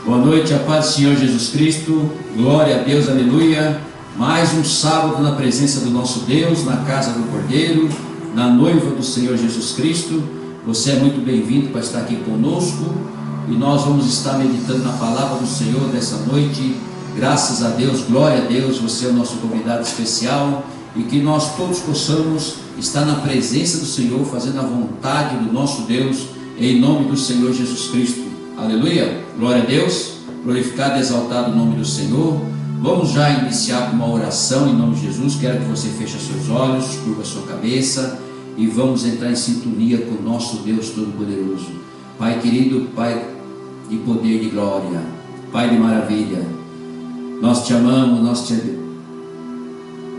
Boa noite, a paz do Senhor Jesus Cristo, glória a Deus, aleluia. Mais um sábado na presença do nosso Deus, na casa do Cordeiro, na noiva do Senhor Jesus Cristo. Você é muito bem-vindo para estar aqui conosco e nós vamos estar meditando na palavra do Senhor dessa noite. Graças a Deus, glória a Deus, você é o nosso convidado especial e que nós todos possamos estar na presença do Senhor, fazendo a vontade do nosso Deus, em nome do Senhor Jesus Cristo. Aleluia, glória a Deus, glorificado e exaltado o nome do Senhor. Vamos já iniciar com uma oração em nome de Jesus. Quero que você feche os seus olhos, curva a sua cabeça e vamos entrar em sintonia com o nosso Deus Todo-Poderoso. Pai querido, Pai de poder e de glória, Pai de maravilha, nós te amamos,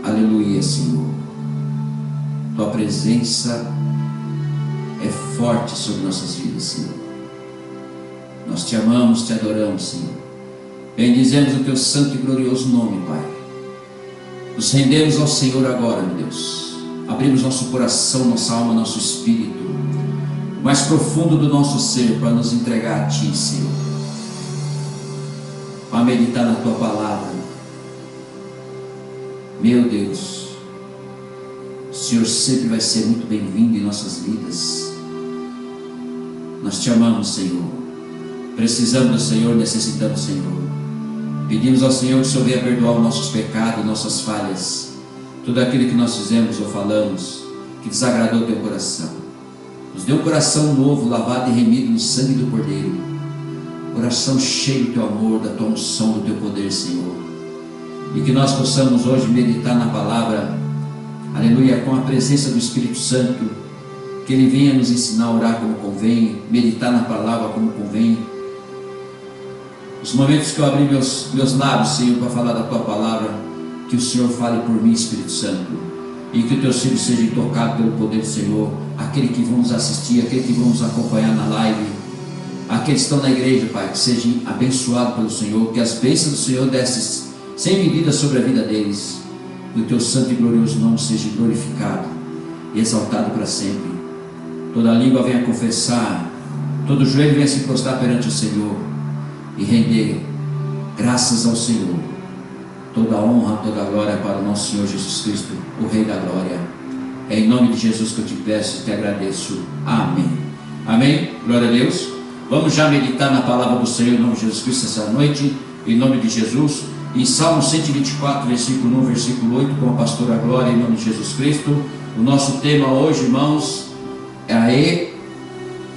aleluia, Senhor. Tua presença é forte sobre nossas vidas, Senhor. Nós te amamos, te adoramos, Senhor. Bendizemos o teu santo e glorioso nome, Pai. Nos rendemos ao Senhor agora, meu Deus. Abrimos nosso coração, nossa alma, nosso espírito, o mais profundo do nosso ser, para nos entregar a Ti, Senhor, para meditar na Tua palavra. Meu Deus, o Senhor sempre vai ser muito bem-vindo em nossas vidas. Nós te amamos, Senhor. Precisamos do Senhor, necessitamos do Senhor. Pedimos ao Senhor que o Senhor venha perdoar os nossos pecados, nossas falhas, tudo aquilo que nós fizemos ou falamos que desagradou o teu coração. Nos dê um coração novo, lavado e remido no sangue do Cordeiro, coração cheio do teu amor, da tua unção, do teu poder, Senhor. E que nós possamos hoje meditar na palavra, aleluia, com a presença do Espírito Santo, que Ele venha nos ensinar a orar como convém, meditar na palavra como convém. Os momentos que eu abri meus lábios, Senhor, para falar da Tua palavra, que o Senhor fale por mim, Espírito Santo, e que os Teus filhos sejam tocados pelo poder do Senhor, aqueles que vão nos assistir, aqueles que vão nos acompanhar na live, aqueles que estão na igreja, Pai, que sejam abençoados pelo Senhor, que as bênçãos do Senhor descem sem medida sobre a vida deles, que o Teu santo e glorioso nome seja glorificado e exaltado para sempre. Toda língua venha confessar, todo joelho venha se prostrar perante o Senhor e render graças ao Senhor. Toda honra, toda glória para o nosso Senhor Jesus Cristo, o Rei da glória. É em nome de Jesus que eu te peço e te agradeço. Amém. Amém. Glória a Deus. Vamos já meditar na palavra do Senhor em nome de Jesus Cristo essa noite, em nome de Jesus. Em Salmo 124, versículo 1, versículo 8, com a pastora Glória, em nome de Jesus Cristo. O nosso tema hoje, irmãos, é a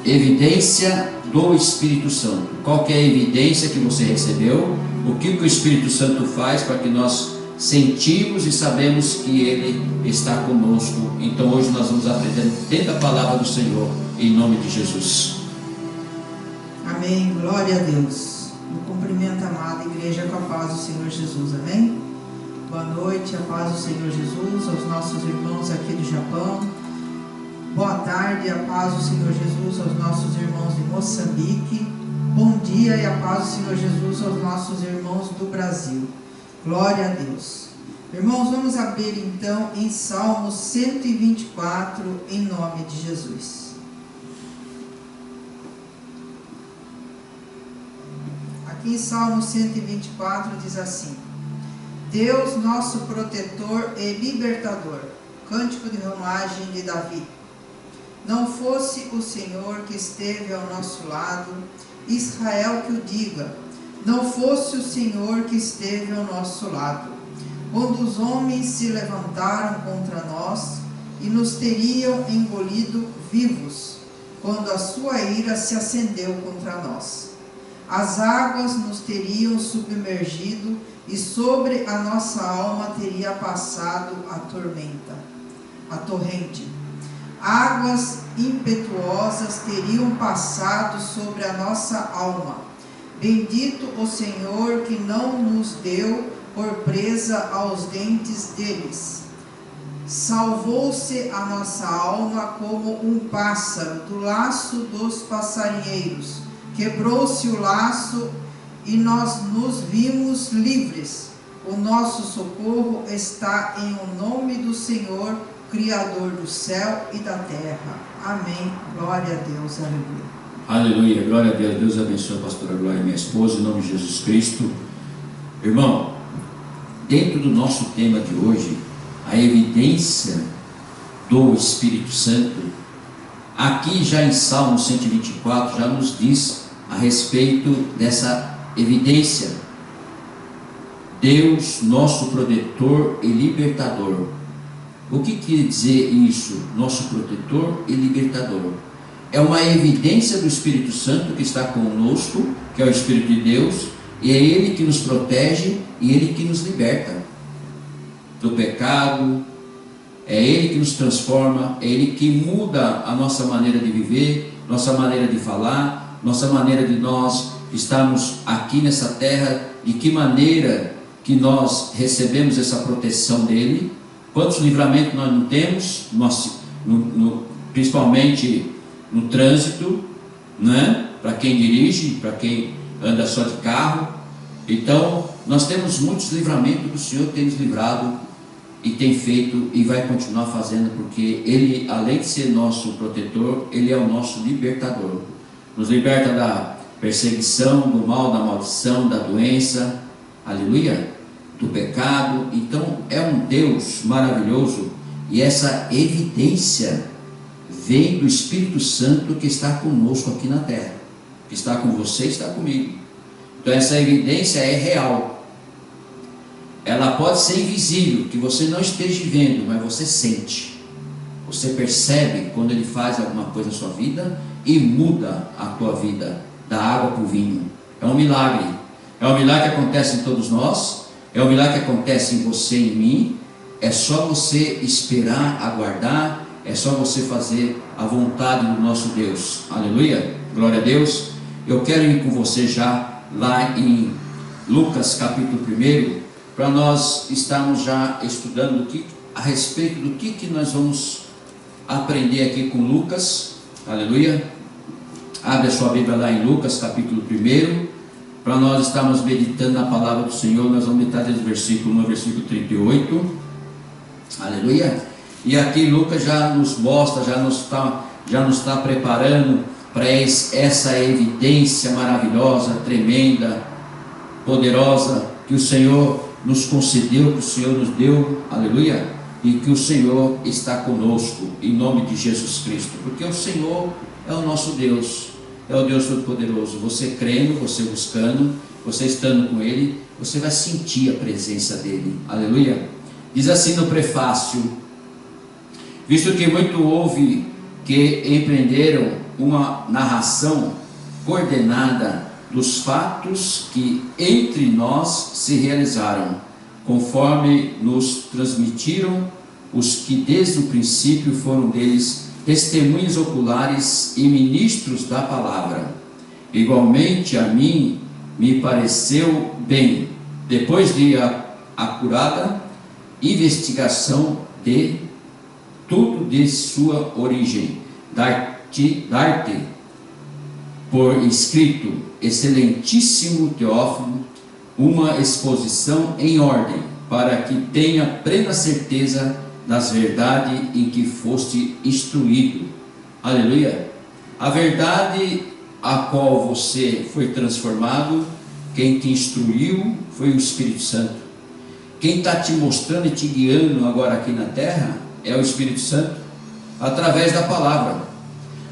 evidência do Espírito Santo. Qual que é a evidência que você recebeu? O que o Espírito Santo faz para que nós sentimos e sabemos que Ele está conosco? Então hoje nós vamos aprender dentro da palavra do Senhor, em nome de Jesus. Amém, glória a Deus. No cumprimento, amada igreja, com a paz do Senhor Jesus, amém? Boa noite, a paz do Senhor Jesus, aos nossos irmãos aqui do Japão. Boa tarde, a paz do Senhor Jesus aos nossos irmãos de Moçambique. Bom dia e a paz do Senhor Jesus aos nossos irmãos do Brasil. Glória a Deus. Irmãos, vamos abrir então em Salmo 124, em nome de Jesus. Aqui em Salmo 124 diz assim: Deus nosso protetor e libertador. Cântico de romagem de Davi. Não fosse o Senhor que esteve ao nosso lado, Israel que o diga, não fosse o Senhor que esteve ao nosso lado, quando os homens se levantaram contra nós e nos teriam engolido vivos, quando a sua ira se acendeu contra nós. As águas nos teriam submergido e sobre a nossa alma teria passado a torrente. Águas impetuosas teriam passado sobre a nossa alma. Bendito o Senhor que não nos deu por presa aos dentes deles. Salvou-se a nossa alma como um pássaro do laço dos passarinheiros. Quebrou-se o laço e nós nos vimos livres. O nosso socorro está em o nome do Senhor, Criador do céu e da terra. Amém. Glória a Deus. Aleluia. Aleluia, glória a Deus. Deus abençoe a pastora Glória, minha esposa, em nome de Jesus Cristo. Irmão, dentro do nosso tema de hoje, a evidência do Espírito Santo, aqui já em Salmo 124, já nos diz a respeito dessa evidência. Deus, nosso protetor e libertador. O que quer dizer isso? Nosso protetor e libertador. É uma evidência do Espírito Santo que está conosco, que é o Espírito de Deus, e é Ele que nos protege e Ele que nos liberta do pecado, é Ele que nos transforma, é Ele que muda a nossa maneira de viver, nossa maneira de falar, nossa maneira de nós estarmos aqui nessa terra, de que maneira que nós recebemos essa proteção dEle, quantos livramentos nós não temos, principalmente no trânsito, né? Para quem dirige, para quem anda só de carro. Então nós temos muitos livramentos que o Senhor tem nos livrado e tem feito e vai continuar fazendo, porque Ele, além de ser nosso protetor, Ele é o nosso libertador. Nos liberta da perseguição, do mal, da maldição, da doença, aleluia, do pecado. Então é um Deus maravilhoso, e essa evidência vem do Espírito Santo que está conosco aqui na terra, que está com você e está comigo. Então essa evidência é real. Ela pode ser invisível, que você não esteja vendo, mas você sente, você percebe quando Ele faz alguma coisa na sua vida e muda a tua vida da água para o vinho. É um milagre que acontece em todos nós, é um milagre que acontece em você e em mim. É só você esperar, aguardar, é só você fazer a vontade do nosso Deus. Aleluia, glória a Deus. Eu quero ir com você já lá em Lucas capítulo 1, para nós estarmos já estudando a respeito do que nós vamos aprender aqui com Lucas. Aleluia. Abre a sua Bíblia lá em Lucas capítulo 1, para nós estarmos meditando na palavra do Senhor. Nós vamos meditar desde o versículo 1 ao versículo 38. Aleluia. E aqui Lucas já nos mostra, já nos está preparando para essa evidência maravilhosa, tremenda, poderosa, que o Senhor nos concedeu, que o Senhor nos deu, aleluia, e que o Senhor está conosco, em nome de Jesus Cristo, porque o Senhor é o nosso Deus, é o Deus Todo-Poderoso. Você crendo, você buscando, você estando com Ele, você vai sentir a presença dEle, aleluia. Diz assim no prefácio: visto que muito houve que empreenderam uma narração coordenada dos fatos que entre nós se realizaram, conforme nos transmitiram os que desde o princípio foram deles testemunhas oculares e ministros da palavra. Igualmente a mim me pareceu bem, depois de acurada investigação de tudo de sua origem, dar-te por escrito, excelentíssimo Teófilo, uma exposição em ordem, para que tenha plena certeza das verdades em que foste instruído. Aleluia. A verdade a qual você foi transformado, quem te instruiu foi o Espírito Santo. Quem está te mostrando e te guiando agora aqui na terra é o Espírito Santo, através da palavra.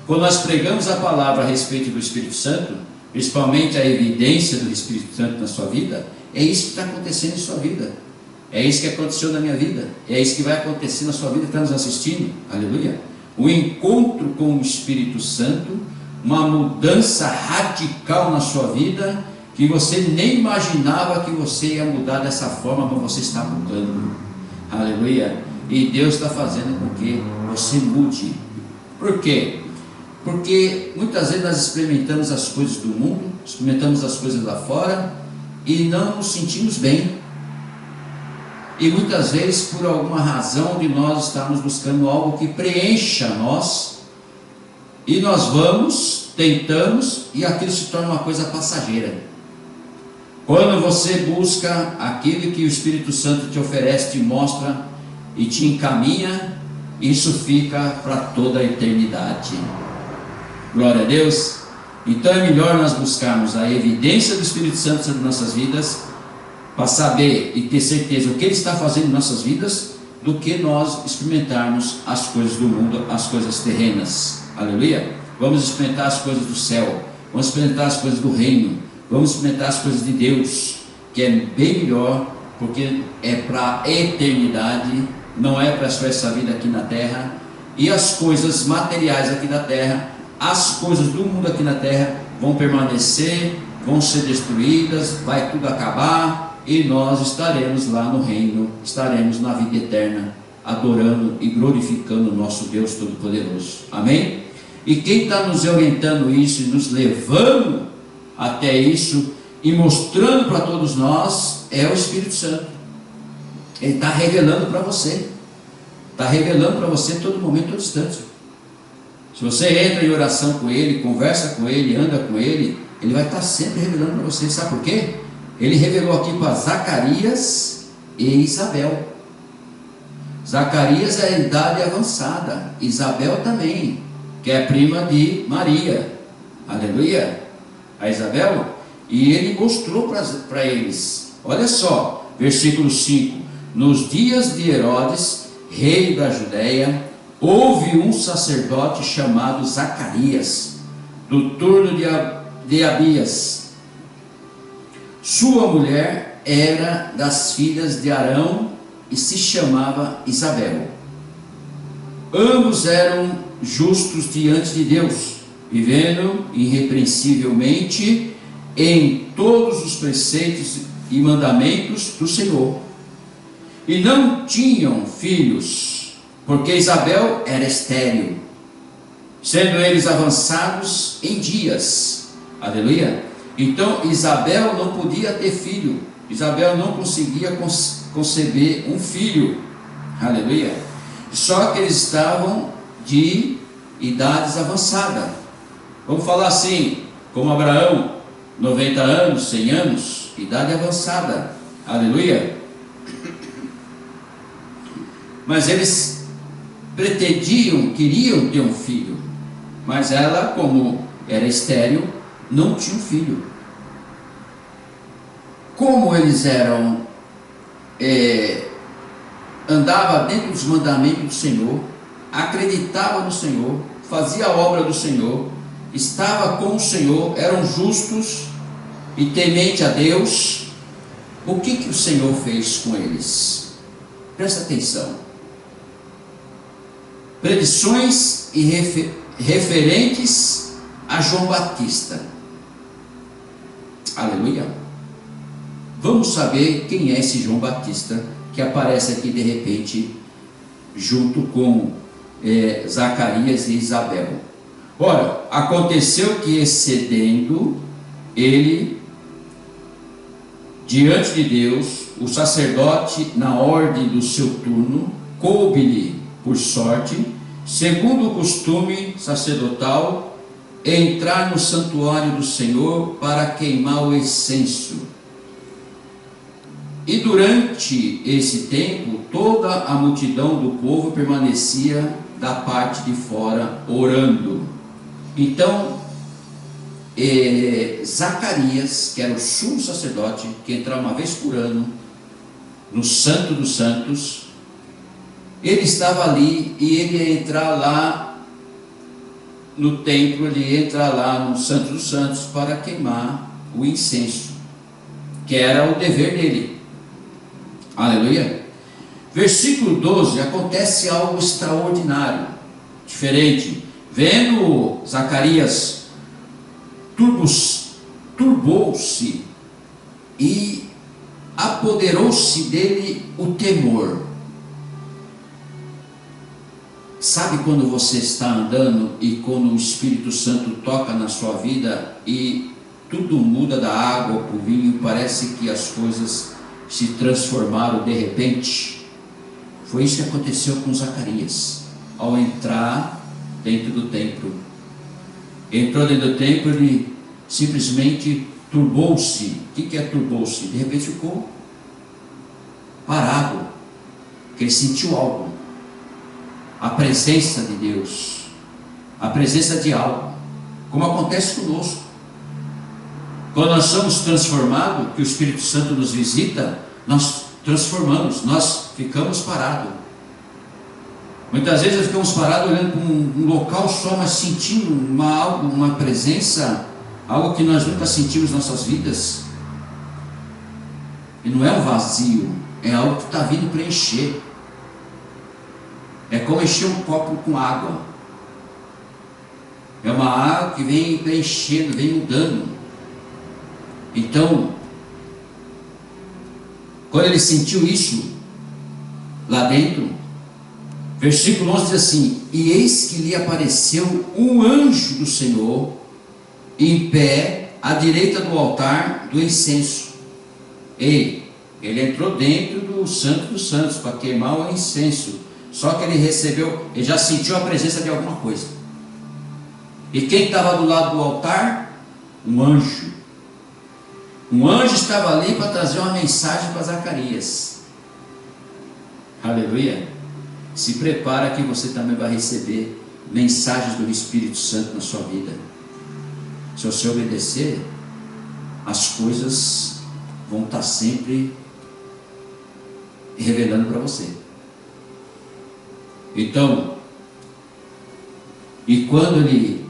Quando nós pregamos a palavra a respeito do Espírito Santo, principalmente a evidência do Espírito Santo na sua vida, é isso que está acontecendo em sua vida, é isso que aconteceu na minha vida, é isso que vai acontecer na sua vida que está nos assistindo, aleluia. O encontro com o Espírito Santo, uma mudança radical na sua vida, que você nem imaginava que você ia mudar dessa forma, mas você está mudando, aleluia. E Deus está fazendo com que você mude. Por quê? Porque muitas vezes nós experimentamos as coisas do mundo, experimentamos as coisas lá fora e não nos sentimos bem. E muitas vezes por alguma razão de nós estarmos buscando algo que preencha nós, e nós vamos, tentamos, e aquilo se torna uma coisa passageira. Quando você busca aquilo que o Espírito Santo te oferece, te mostra e te encaminha, isso fica para toda a eternidade. Glória a Deus. Então é melhor nós buscarmos a evidência do Espírito Santo sobre nossas vidas, para saber e ter certeza o que Ele está fazendo em nossas vidas, do que nós experimentarmos as coisas do mundo, as coisas terrenas. Aleluia! Vamos experimentar as coisas do céu, vamos experimentar as coisas do reino, vamos experimentar as coisas de Deus, que é bem melhor, porque é para a eternidade, não é para só essa vida aqui na terra. E as coisas materiais aqui na terra, as coisas do mundo aqui na terra vão permanecer, vão ser destruídas, vai tudo acabar, e nós estaremos lá no reino, estaremos na vida eterna, adorando e glorificando o nosso Deus Todo-Poderoso. Amém? E quem está nos orientando isso e nos levando até isso e mostrando para todos nós é o Espírito Santo. Ele está revelando para você, está revelando para você todo momento, todo instante. Se você entra em oração com Ele, conversa com Ele, anda com Ele, Ele vai estar sempre revelando para você. Sabe por quê? Ele revelou aqui para Zacarias e Isabel. Zacarias é a idade avançada, Isabel também, que é prima de Maria. Aleluia! A Isabel. E ele mostrou para eles, olha só, versículo 5: nos dias de Herodes, rei da Judéia, houve um sacerdote chamado Zacarias, do turno de Abias. Sua mulher era das filhas de Arão e se chamava Isabel. Ambos eram justos diante de Deus, vivendo irrepreensivelmente em todos os preceitos e mandamentos do Senhor. E não tinham filhos, porque Isabel era estéril, sendo eles avançados em dias. Aleluia! Então Isabel não podia ter filho, Isabel não conseguia conceber um filho. Aleluia! Só que eles estavam de idades avançadas. Vamos falar assim, como Abraão, 90 anos, 100 anos, idade avançada. Aleluia! Mas eles pretendiam, queriam ter um filho, mas ela, como era estéril, não tinha um filho. Como eles eram, andava dentro dos mandamentos do Senhor, acreditava no Senhor, fazia a obra do Senhor, estava com o Senhor, eram justos e temente a Deus, o que o Senhor fez com eles? Presta atenção. Predições e referentes a João Batista. Aleluia! Vamos saber quem é esse João Batista que aparece aqui de repente junto com Zacarias e Isabel. Ora, aconteceu que, excedendo ele diante de Deus, o sacerdote, na ordem do seu turno, coube-lhe por sorte, segundo o costume sacerdotal, entrar no santuário do Senhor para queimar o incenso. E durante esse tempo, toda a multidão do povo permanecia da parte de fora, orando. Então, Zacarias, que era o sumo sacerdote, que entrava uma vez por ano no Santo dos Santos, ele estava ali e ele ia entrar lá no templo, ele ia entrar lá no Santo dos Santos para queimar o incenso, que era o dever dele. Aleluia! Versículo 12, acontece algo extraordinário, diferente. Vendo Zacarias, turbou-se e apoderou-se dele o temor. Sabe quando você está andando e quando o Espírito Santo toca na sua vida e tudo muda da água para o vinho, parece que as coisas se transformaram de repente? Foi isso que aconteceu com Zacarias, ao entrar dentro do templo. Entrou dentro do templo, ele simplesmente turbou-se. O que é turbou-se? De repente ficou parado, porque ele sentiu algo, a presença de Deus, a presença de algo, como acontece conosco. Quando nós somos transformados, que o Espírito Santo nos visita, nós transformamos, nós ficamos parados. Muitas vezes nós ficamos parados olhando para um local só, mas sentindo uma presença, algo que nós nunca sentimos em nossas vidas. E não é um vazio, é algo que está vindo preencher. É como encher um copo com água. É uma água que vem preenchendo, vem mudando. Então, quando ele sentiu isso lá dentro, versículo 11 diz assim: e eis que lhe apareceu um anjo do Senhor em pé à direita do altar do incenso. Ele entrou dentro do Santo dos Santos para queimar o incenso. Só que ele já sentiu a presença de alguma coisa. E quem estava do lado do altar? Um anjo. Um anjo estava ali para trazer uma mensagem para Zacarias. Aleluia. Se prepara que você também vai receber mensagens do Espírito Santo na sua vida. Se você obedecer, as coisas vão estar sempre revelando para você. Então, e quando ele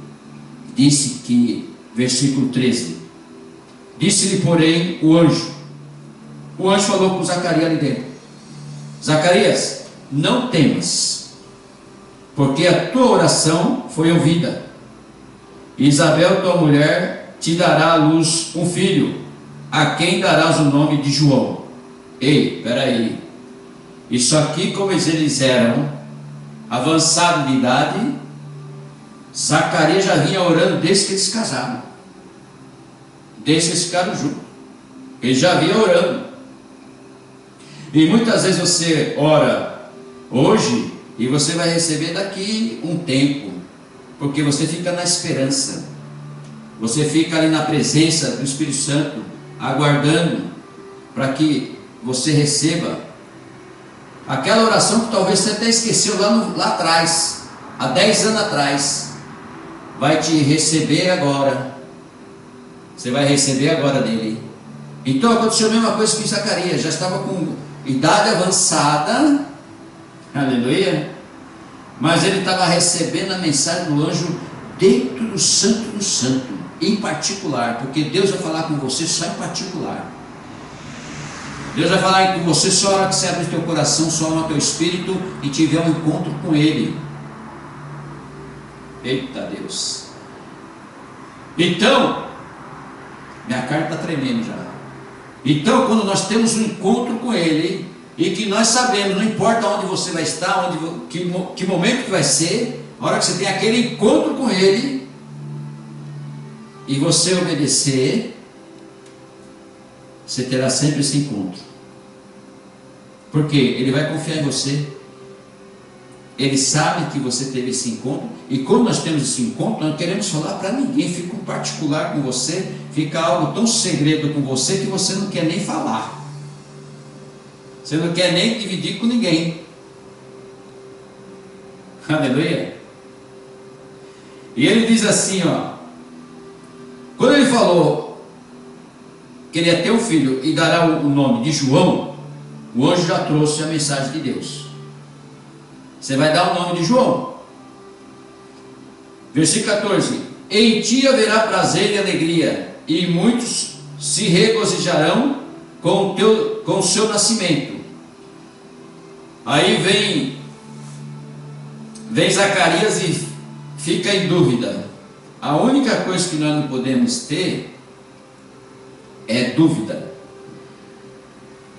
disse que, versículo 13, disse-lhe porém o anjo falou com Zacarias ali dentro: Zacarias, não temas, porque a tua oração foi ouvida. Isabel, tua mulher, te dará à luz um filho, a quem darás o nome de João. Ei, peraí, isso aqui, como eles eram avançados de idade, Zacarias já vinha orando desde que eles casaram, desde que eles ficaram juntos. Ele já vinha orando. E muitas vezes você ora hoje e você vai receber daqui um tempo, porque você fica na esperança, você fica ali na presença do Espírito Santo, aguardando para que você receba aquela oração que talvez você até esqueceu lá atrás, há 10 anos atrás. Vai te receber agora. Você vai receber agora dele. Então aconteceu a mesma coisa que Zacarias. Já estava com idade avançada. Aleluia. Mas ele estava recebendo a mensagem do anjo dentro do Santo do Santo, em particular, porque Deus vai falar com você só em particular. Deus vai falar com você só na hora que você abre o teu coração, só no teu espírito e tiver um encontro com Ele. Eita Deus! Então, minha carne está tremendo já. Então, quando nós temos um encontro com Ele, e que nós sabemos, não importa onde você vai estar, que momento que vai ser, a hora que você tem aquele encontro com Ele, e você obedecer, você terá sempre esse encontro. Porque Ele vai confiar em você. Ele sabe que você teve esse encontro. E quando nós temos esse encontro, nós não queremos falar para ninguém. Fica um particular com você. Fica algo tão segredo com você que você não quer nem falar. Você não quer nem dividir com ninguém. Aleluia. E ele diz assim, ó. Quando ele falou que ele ia ter um filho e dará o nome de João, o anjo já trouxe a mensagem de Deus. Você vai dar o nome de João. Versículo 14: em ti haverá prazer e alegria, e muitos se regozijarão com o seu nascimento. Aí vem Zacarias e fica em dúvida. A única coisa que nós não podemos ter é dúvida.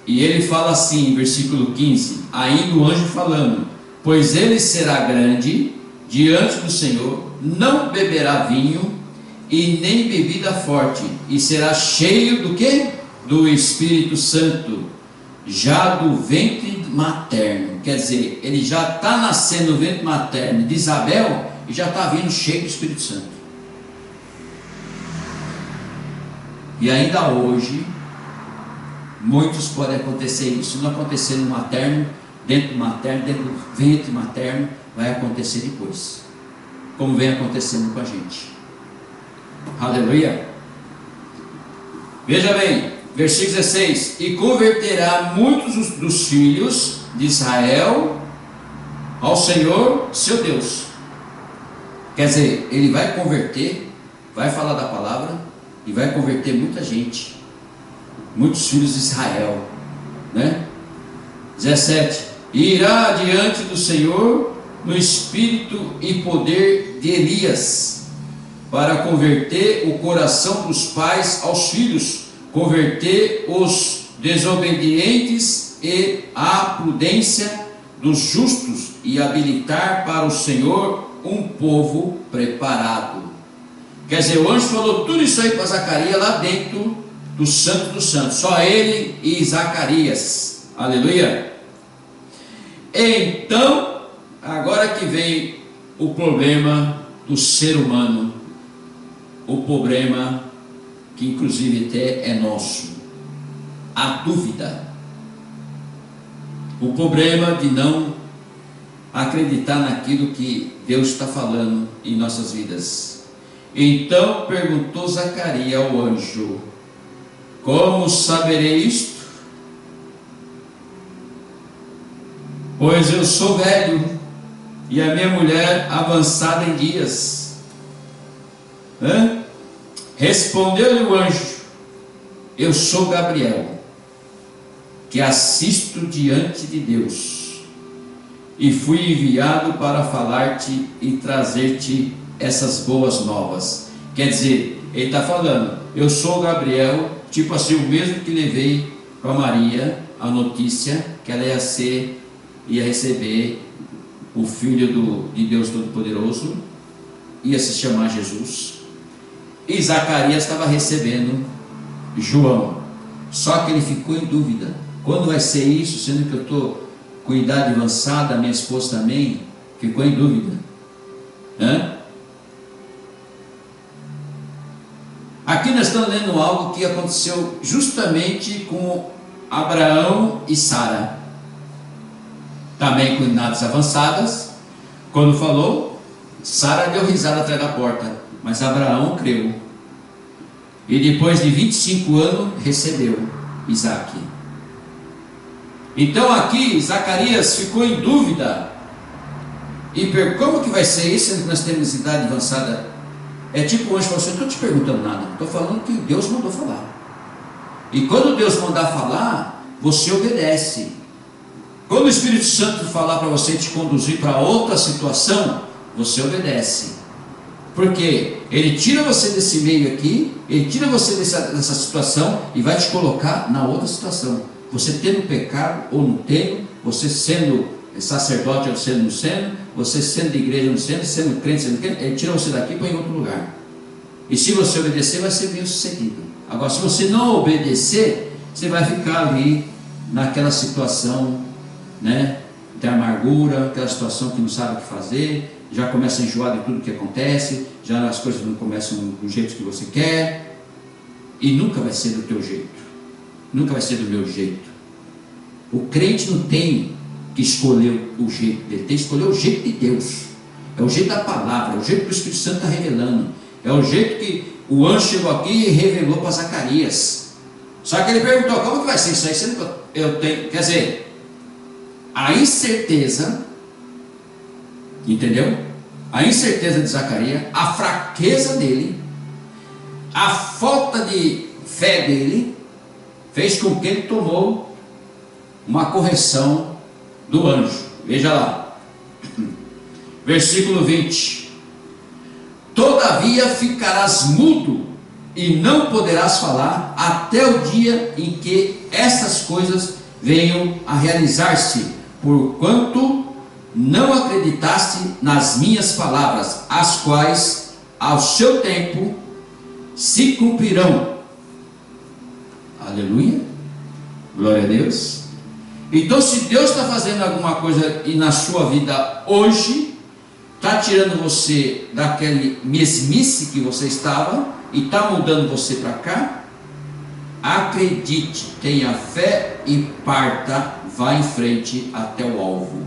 E ele fala assim, versículo 15, ainda o anjo falando: pois ele será grande diante do Senhor, não beberá vinho e nem bebida forte, e será cheio do quê? Do Espírito Santo, já do ventre materno. Quer dizer, ele já está nascendo no ventre materno de Isabel e já está vindo cheio do Espírito Santo. E ainda hoje, muitos podem acontecer isso. Não acontecer no materno, dentro do ventre materno, vai acontecer depois, como vem acontecendo com a gente. Aleluia. Veja bem, versículo 16: e converterá muitos dos filhos de Israel ao Senhor seu Deus. Quer dizer, ele vai converter, vai falar da palavra e vai converter muita gente, muitos filhos de Israel, né? 17: e irá diante do Senhor no espírito e poder de Elias, para converter o coração dos pais aos filhos, converter os desobedientes e a prudência dos justos, e habilitar para o Senhor um povo preparado. Quer dizer, o anjo falou tudo isso aí para Zacarias lá dentro do Santo dos Santos, só ele e Zacarias. Aleluia. Então, agora que vem o problema do ser humano, o problema que inclusive até é nosso, a dúvida, o problema de não acreditar naquilo que Deus está falando em nossas vidas. Então perguntou Zacarias ao anjo: como saberei isto? Pois eu sou velho e a minha mulher avançada em dias. Respondeu-lhe o anjo: eu sou Gabriel, que assisto diante de Deus, e fui enviado para falar-te e trazer-te essas boas novas. Quer dizer, ele está falando: eu sou Gabriel, tipo assim, o mesmo que levei para Maria a notícia que ela ia receber o Filho de Deus Todo-Poderoso, ia se chamar Jesus. E Zacarias estava recebendo João, só que ele ficou em dúvida: quando vai ser isso, sendo que eu estou com idade avançada, minha esposa também ficou em dúvida. Aqui nós estamos lendo algo que aconteceu justamente com Abraão e Sara, também com idades avançadas. Quando falou, Sara deu risada atrás da porta, mas Abraão creu, e depois de 25 anos recebeu Isaac. Então aqui Zacarias ficou em dúvida, e como que vai ser isso, sendo que nós temos idade avançada? É tipo o anjo falou assim: eu não estou te perguntando nada, estou falando que Deus mandou falar, e quando Deus mandar falar, você obedece. Quando o Espírito Santo falar para você te conduzir para outra situação, você obedece, porque ele tira você desse meio aqui, ele tira você dessa situação e vai te colocar na outra situação. Você tendo pecado ou não tendo, você sendo sacerdote ou sendo não sendo, você sendo de igreja ou não sendo crente, sendo crente, ele tira você daqui e põe em outro lugar. E se você obedecer, vai ser bem sucedido. Agora, se você não obedecer, você vai ficar ali naquela situação, né, de amargura, aquela situação que não sabe o que fazer, já começa a enjoar de tudo que acontece, já as coisas não começam do jeito que você quer, e nunca vai ser do teu jeito, nunca vai ser do meu jeito. O crente não tem que escolher o jeito dele, tem que escolher o jeito de Deus, é o jeito da palavra, é o jeito que o Espírito Santo está revelando, é o jeito que o anjo chegou aqui e revelou para Zacarias. Só que ele perguntou: como que vai ser isso aí? Sendo que eu tenho, quer dizer, a incerteza, entendeu? A incerteza de Zacarias, a fraqueza dele, a falta de fé dele, fez com que ele tomou uma correção do anjo. Veja lá, versículo 20: todavia ficarás mudo e não poderás falar até o dia em que essas coisas venham a realizar-se, porquanto não acreditaste nas minhas palavras, as quais ao seu tempo se cumprirão. Aleluia, glória a Deus. Então, se Deus está fazendo alguma coisa e na sua vida hoje, está tirando você daquele mesmice que você estava e está mudando você para cá, acredite, tenha fé e parta, vá em frente até o alvo,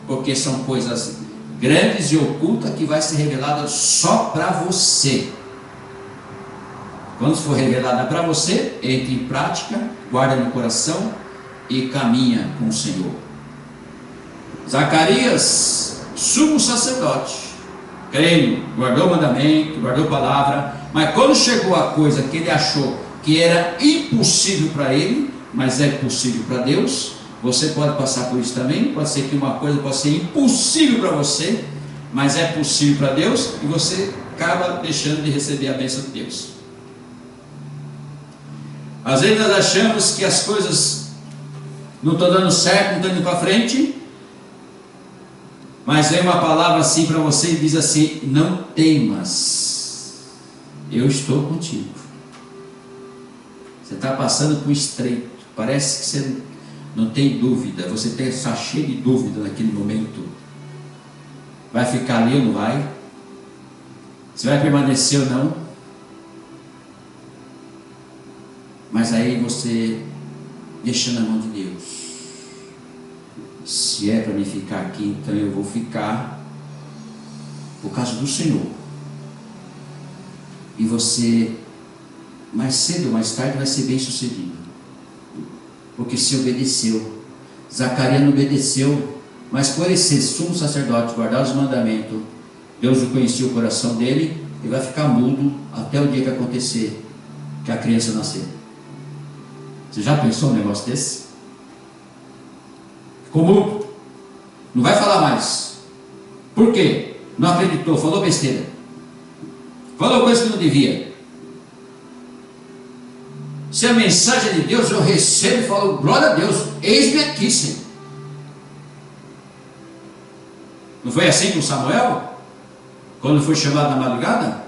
porque são coisas grandes e ocultas que vai ser revelada só para você. Quando for revelada para você, entre em prática, guarda no coração e caminha com o Senhor. Zacarias, sumo sacerdote, crendo, guardou o mandamento, guardou a palavra, mas quando chegou a coisa que ele achou que era impossível para ele, mas é possível para Deus, você pode passar por isso também. Pode ser que uma coisa possa ser impossível para você, mas é possível para Deus, e você acaba deixando de receber a bênção de Deus. Às vezes nós achamos que as coisas não estão dando certo, não estão indo para frente, mas vem uma palavra assim para você e diz assim: não temas, eu estou contigo. Você está passando por estreito, parece que você não tem dúvida, você está cheio de dúvida naquele momento. Vai ficar ali ou não vai? Você vai permanecer ou não? Mas aí você deixa na mão de Deus. Se é para mim ficar aqui, então eu vou ficar por causa do Senhor. E você, mais cedo ou mais tarde, vai ser bem sucedido, porque se obedeceu. Zacarias não obedeceu, mas por ele ser sumo sacerdote, guardar os mandamentos, Deus o conhecia o coração dele, e vai ficar mudo até o dia que acontecer que a criança nascer. Você já pensou um negócio desse? Ficou mudo, não vai falar mais. Por quê? Não acreditou, falou besteira, falou coisa que não devia. Se a mensagem é de Deus, eu recebo e falo: glória a Deus, eis-me aqui, Senhor. Não foi assim com Samuel? Quando foi chamado na madrugada,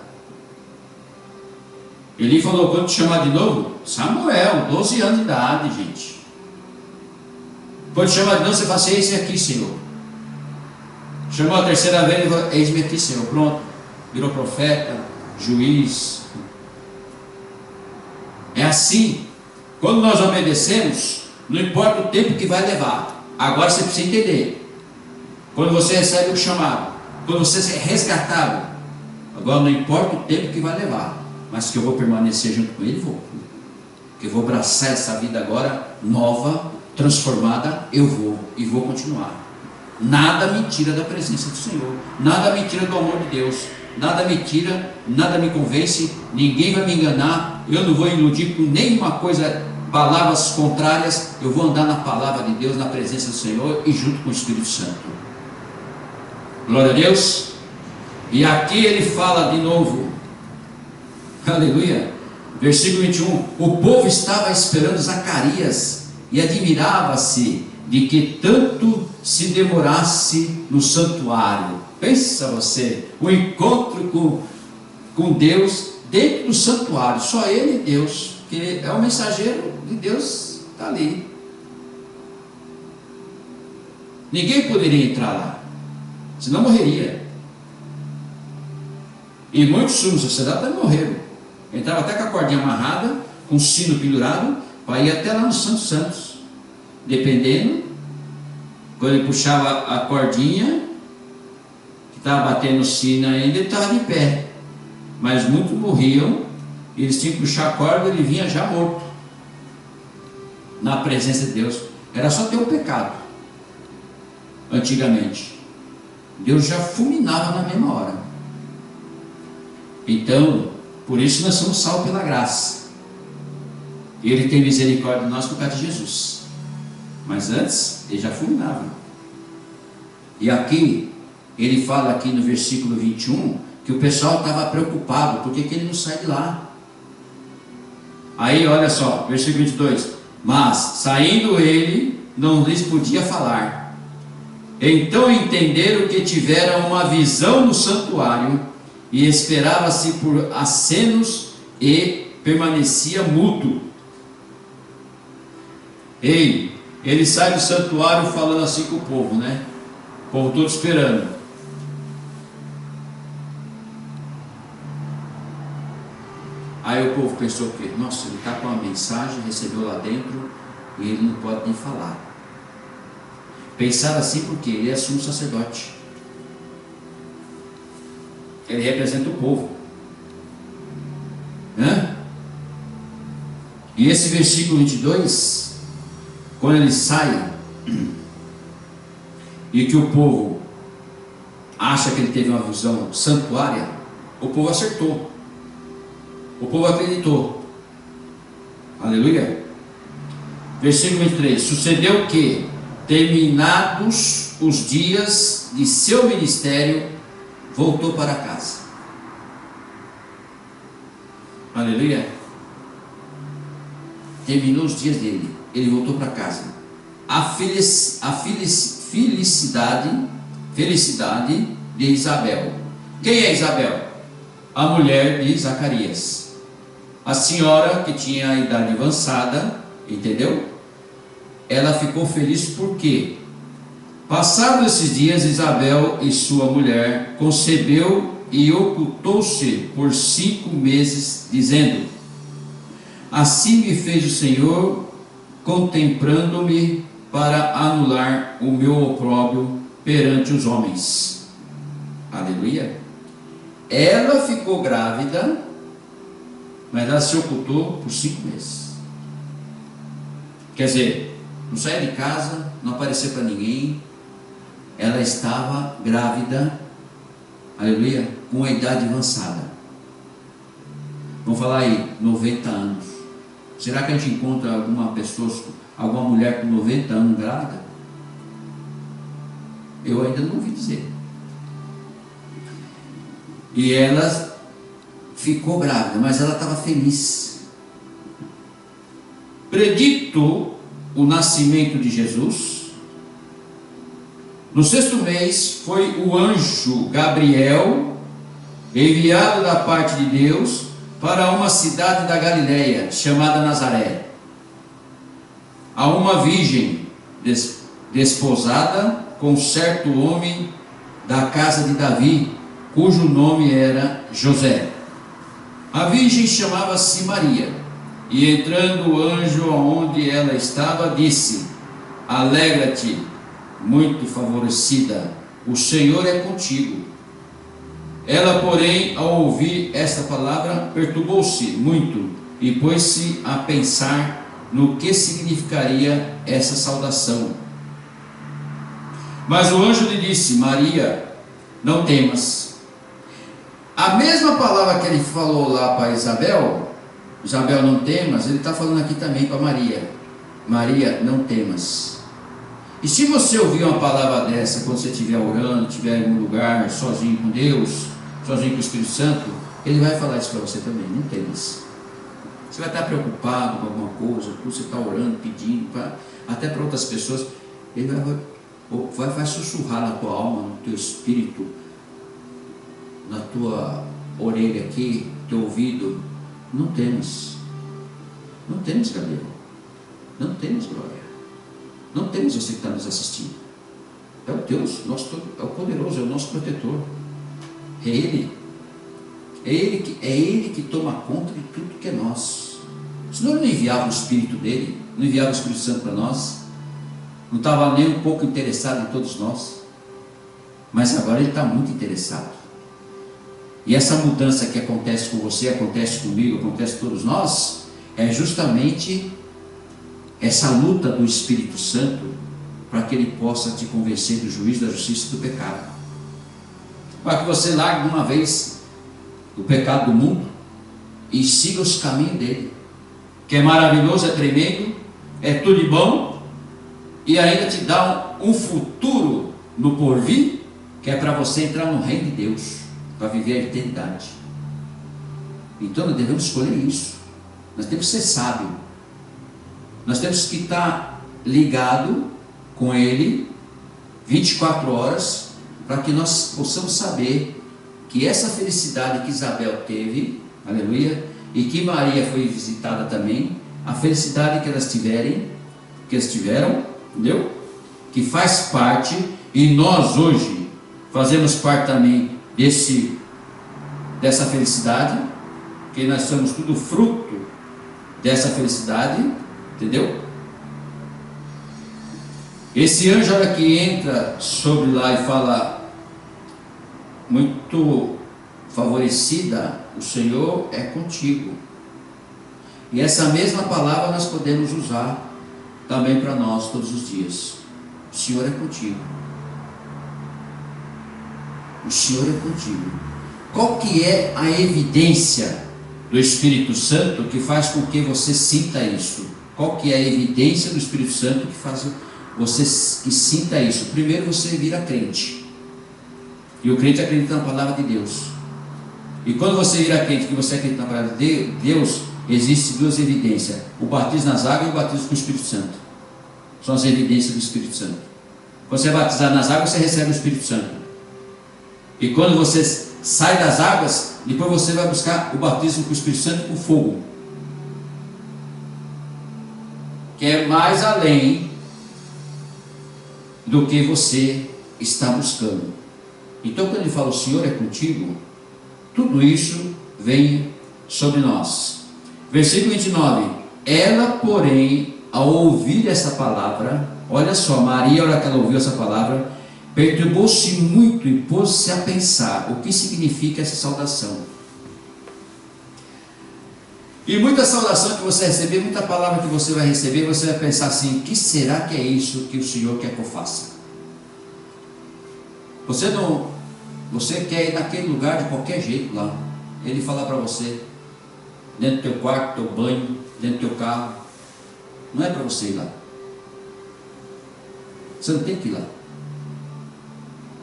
ele falou: quando te chamar de novo, Samuel, 12 anos de idade, gente. Quando te chamar de novo, você fala assim: eis-me aqui, Senhor. Chamou a terceira vez, ele falou: eis-me aqui, Senhor. Pronto, virou profeta, juiz. É assim. Quando nós obedecemos, não importa o tempo que vai levar. Agora você precisa entender. Quando você recebe o chamado, quando você é resgatado, agora não importa o tempo que vai levar, mas que eu vou permanecer junto com ele, vou. Que eu vou abraçar essa vida agora nova, transformada, eu vou e vou continuar. Nada me tira da presença do Senhor, nada me tira do amor de Deus, nada me tira, nada me convence, ninguém vai me enganar, eu não vou iludir com nenhuma coisa, palavras contrárias. Eu vou andar na palavra de Deus, na presença do Senhor e junto com o Espírito Santo. Glória a Deus. E aqui ele fala de novo, aleluia, versículo 21, o povo estava esperando Zacarias e admirava-se de que tanto se demorasse no santuário. Pensa você, o encontro com Deus dentro do santuário, só ele e Deus, que é o mensageiro de Deus, está ali. Ninguém poderia entrar lá, senão morreria. E muitos sumos sacerdotes morreram. Entrava até com a cordinha amarrada, com o sino pendurado, para ir até lá no Santo Santos. Dependendo, quando ele puxava a cordinha, que estava batendo o sino ainda, ele estava de pé. Mas muitos morriam, e eles tinham que puxar a corda, ele vinha já morto. Na presença de Deus. Era só ter o pecado. Antigamente. Deus já fulminava na mesma hora. Então, por isso nós somos salvos pela graça. E Ele tem misericórdia de nós por causa de Jesus. Mas antes, Ele já fulminava. E aqui, Ele fala aqui no versículo 21, que o pessoal estava preocupado, por que Ele não sai de lá? Aí, olha só, versículo 22, mas, saindo Ele, não lhes podia falar. Então entenderam que tiveram uma visão no santuário, e esperava-se por acenos, e permanecia mudo. Ele sai do santuário falando assim com o povo, né? O povo todo esperando. Aí o povo pensou que, nossa, ele está com uma mensagem, recebeu lá dentro, e ele não pode nem falar. Pensaram assim porque ele é sumo sacerdote. Ele representa o povo. E esse versículo 22, quando ele sai, e que o povo acha que ele teve uma visão santuária, o povo acertou, o povo acreditou. Aleluia. Versículo 23: sucedeu que, terminados os dias de seu ministério, voltou para casa. Aleluia. Terminou os dias dele, ele voltou para casa. A felicidade de Isabel. Quem é Isabel? A mulher de Zacarias, a senhora que tinha a idade avançada, entendeu? Ela ficou feliz porque, passados esses dias, Isabel e sua mulher concebeu e ocultou-se por 5 meses, dizendo: assim me fez o Senhor, contemplando-me para anular o meu opróbrio perante os homens. Aleluia. Ela ficou grávida, mas ela se ocultou por 5 meses. Quer dizer, não saía de casa, não aparecia para ninguém. Ela estava grávida, aleluia, com a idade avançada. Vamos falar aí, 90 anos. Será que a gente encontra alguma pessoa, alguma mulher com 90 anos grávida? Eu ainda não ouvi dizer. E ela ficou grávida, mas ela estava feliz. Predito o nascimento de Jesus. No 6º mês foi o anjo Gabriel, enviado da parte de Deus, para uma cidade da Galileia, chamada Nazaré, a uma virgem desposada com certo homem da casa de Davi, cujo nome era José. A virgem chamava-se Maria, e entrando o anjo aonde ela estava, disse: alegra-te, muito favorecida, o Senhor é contigo. Ela, porém, ao ouvir esta palavra, perturbou-se muito e pôs-se a pensar no que significaria essa saudação. Mas o anjo lhe disse: Maria, não temas. A mesma palavra que ele falou lá para Isabel, Isabel, não temas, ele está falando aqui também para Maria. Maria, não temas. E se você ouvir uma palavra dessa, quando você estiver orando, estiver em algum lugar, sozinho com Deus, sozinho com o Espírito Santo, ele vai falar isso para você também, não temas. Você vai estar preocupado com alguma coisa, você está orando, pedindo, até para outras pessoas, ele vai sussurrar na tua alma, no teu espírito, na tua orelha aqui, teu ouvido: não temas. Não temas, Gabriel. Não temas, Glória. Não temas, você que está nos assistindo. É o Deus, é o poderoso, é o nosso protetor. É Ele. É Ele que toma conta de tudo que é nosso. Senão Ele não enviava o Espírito dele, não enviava o Espírito Santo para nós, não estava nem um pouco interessado em todos nós. Mas agora Ele está muito interessado. E essa mudança que acontece com você, acontece comigo, acontece com todos nós, é justamente essa luta do Espírito Santo para que ele possa te convencer do juízo, da justiça e do pecado. Para que você largue de uma vez o pecado do mundo e siga os caminhos dele, que é maravilhoso, é tremendo, é tudo de bom, e ainda te dá um futuro no porvir, que é para você entrar no reino de Deus, para viver a eternidade. Então nós devemos escolher isso. Nós temos que ser sábio. Nós temos que estar ligado com Ele 24 horas, para que nós possamos saber que essa felicidade que Isabel teve, aleluia, e que Maria foi visitada também, a felicidade que elas tiveram, entendeu? Que faz parte, e nós hoje fazemos parte também dessa felicidade, que nós somos tudo fruto dessa felicidade, entendeu? Esse anjo, olha, que entra sobre lá e fala: muito favorecida, o Senhor é contigo. E essa mesma palavra nós podemos usar também para nós todos os dias. O Senhor é contigo. O Senhor é contigo. Qual que é a evidência do Espírito Santo que faz com que você sinta isso? Qual que é a evidência do Espírito Santo que faz você que sinta isso? Primeiro, você vira crente. E o crente acredita na palavra de Deus. E quando você vira crente, que você acredita na palavra de Deus, existem duas evidências: o batismo nas águas e o batismo com o Espírito Santo. São as evidências do Espírito Santo. Quando você é batizado nas águas, você recebe o Espírito Santo. E quando você sai das águas, depois você vai buscar o batismo com o Espírito Santo com fogo, que é mais além do que você está buscando. Então, quando ele fala o Senhor é contigo, tudo isso vem sobre nós. Versículo 29. Ela, porém, ao ouvir essa palavra, olha só, Maria, a hora que ela ouviu essa palavra, perturbou-se muito e pôs-se a pensar o que significa essa saudação. E muita saudação que você receber, muita palavra que você vai receber, você vai pensar assim: o que será que é isso que o Senhor quer que eu faça? Você quer ir naquele lugar de qualquer jeito lá. Ele fala para você, dentro do teu quarto, teu banho, dentro do teu carro. Não é para você ir lá. Você não tem que ir lá.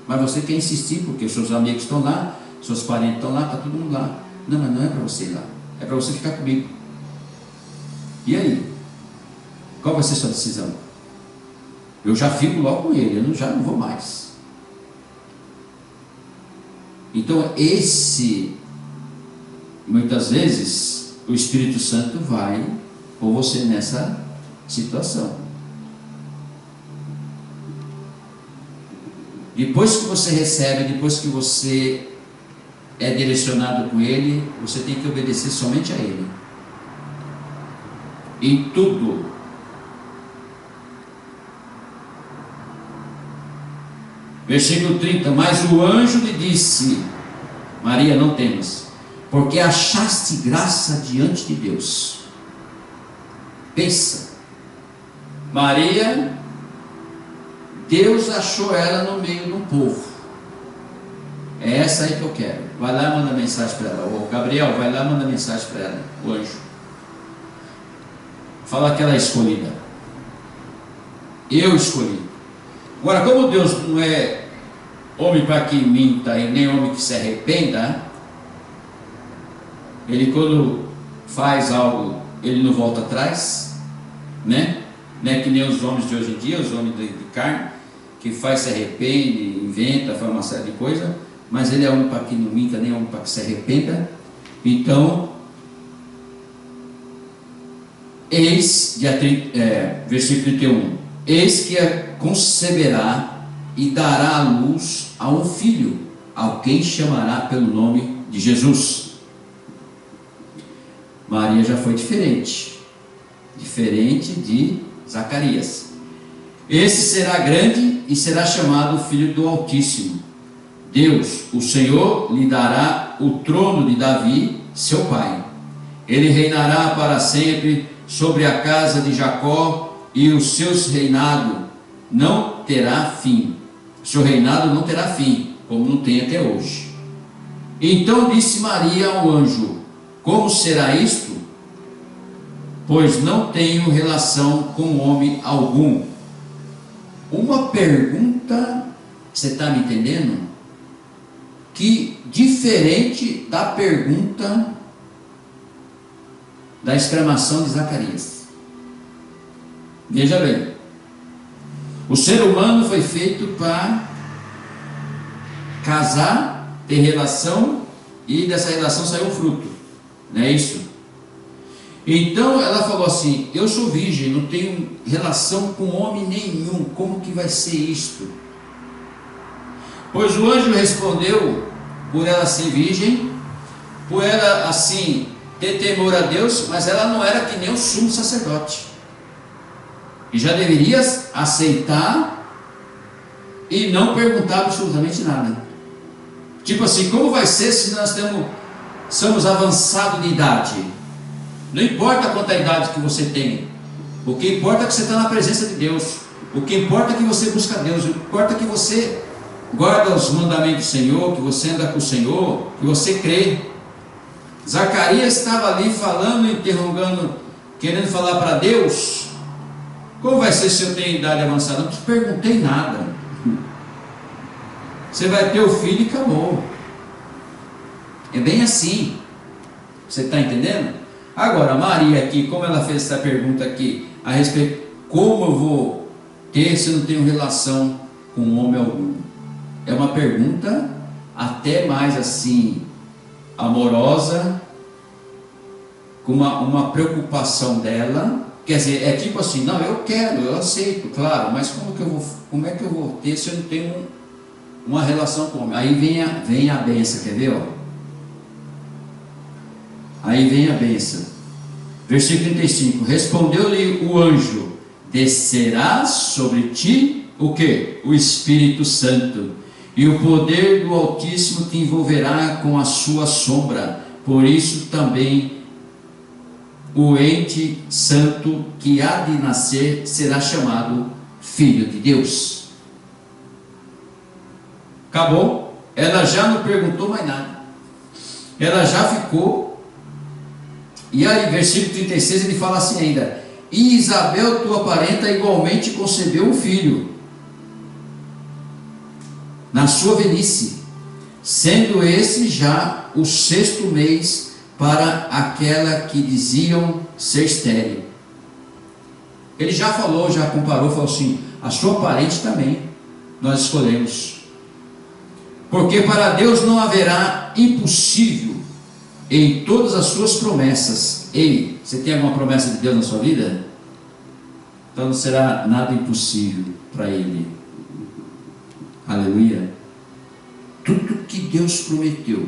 Mas você quer insistir, porque os seus amigos estão lá, seus parentes estão lá, está todo mundo lá. Não, mas não é para você ir lá. É para você ficar comigo. E aí? Qual vai ser a sua decisão? Eu já fico logo com ele, eu já não vou mais. Então muitas vezes, o Espírito Santo vai pôr você nessa situação. Depois que você recebe, depois que você é direcionado com Ele, você tem que obedecer somente a Ele. Em tudo. Versículo 30. Mas o anjo lhe disse: Maria, não temas, porque achaste graça diante de Deus. Pensa, Maria, Deus achou ela no meio de um povo. É essa aí que eu quero. Vai lá e manda mensagem para ela. Ô Gabriel, vai lá e manda mensagem para ela, o anjo. Fala que ela é escolhida. Eu escolhi. Agora, como Deus não é homem para que minta e nem homem que se arrependa, Ele, quando faz algo, Ele não volta atrás, né? Não é que nem os homens de hoje em dia, os homens de carne, que faz, se arrepende, inventa, faz uma série de coisas, mas Ele é homem para que não minta, nem homem para que se arrependa. Então, versículo 31, eis que conceberá e dará à luz a um filho, ao quem chamará pelo nome de Jesus. Maria já foi diferente de Zacarias. Esse será grande e será chamado Filho do Altíssimo. Deus, o Senhor, lhe dará o trono de Davi, seu pai. Ele reinará para sempre sobre a casa de Jacó, e o seu reinado não terá fim. O seu reinado não terá fim, como não tem até hoje. Então disse Maria ao anjo: como será isto? Pois não tenho relação com homem algum. Uma pergunta, você está me entendendo? Que diferente da pergunta da exclamação de Zacarias. Veja bem, o ser humano foi feito para casar, ter relação, e dessa relação saiu um fruto, não é isso? Então ela falou assim: eu sou virgem, não tenho relação com homem nenhum, como que vai ser isto? Pois o anjo respondeu, por ela ser virgem, por ela assim ter temor a Deus, mas ela não era que nem o sumo sacerdote, e já deveria aceitar e não perguntar absolutamente nada. Tipo assim, como vai ser se nós somos avançados de idade? Não importa quanta idade que você tem. O que importa é que você está na presença de Deus. O que importa é que você busca Deus. O que importa é que você guarda os mandamentos do Senhor, que você anda com o Senhor, que você crê. Zacarias estava ali falando, interrogando, querendo falar para Deus: como vai ser se eu tenho idade avançada? Não te perguntei nada. Você vai ter o filho e acabou. É bem assim. Você está entendendo? Agora, Maria aqui, como ela fez essa pergunta aqui, a respeito, como eu vou ter se eu não tenho relação com homem algum? É uma pergunta até mais assim, amorosa, com uma preocupação dela. Quer dizer, é tipo assim, não, eu quero, eu aceito, claro, mas como é que eu vou ter se eu não tenho uma relação com homem? Aí vem a benção, quer ver? Ó? Aí vem a benção. Versículo 35. Respondeu-lhe o anjo: descerá sobre ti o que? O Espírito Santo, e o poder do Altíssimo te envolverá com a sua sombra. Por isso também o ente santo que há de nascer será chamado Filho de Deus. Acabou? Ela já não perguntou mais nada. Ela já ficou. E aí, versículo 36, ele fala assim ainda: e Isabel, tua parenta, igualmente concebeu um filho na sua velhice, sendo esse já o 6º mês para aquela que diziam ser estéril. Ele já falou, já comparou, falou assim: a sua parente também nós escolhemos, porque para Deus não haverá impossível em todas as suas promessas. Ei, você tem alguma promessa de Deus na sua vida? Então não será nada impossível para Ele. Aleluia. Tudo que Deus prometeu,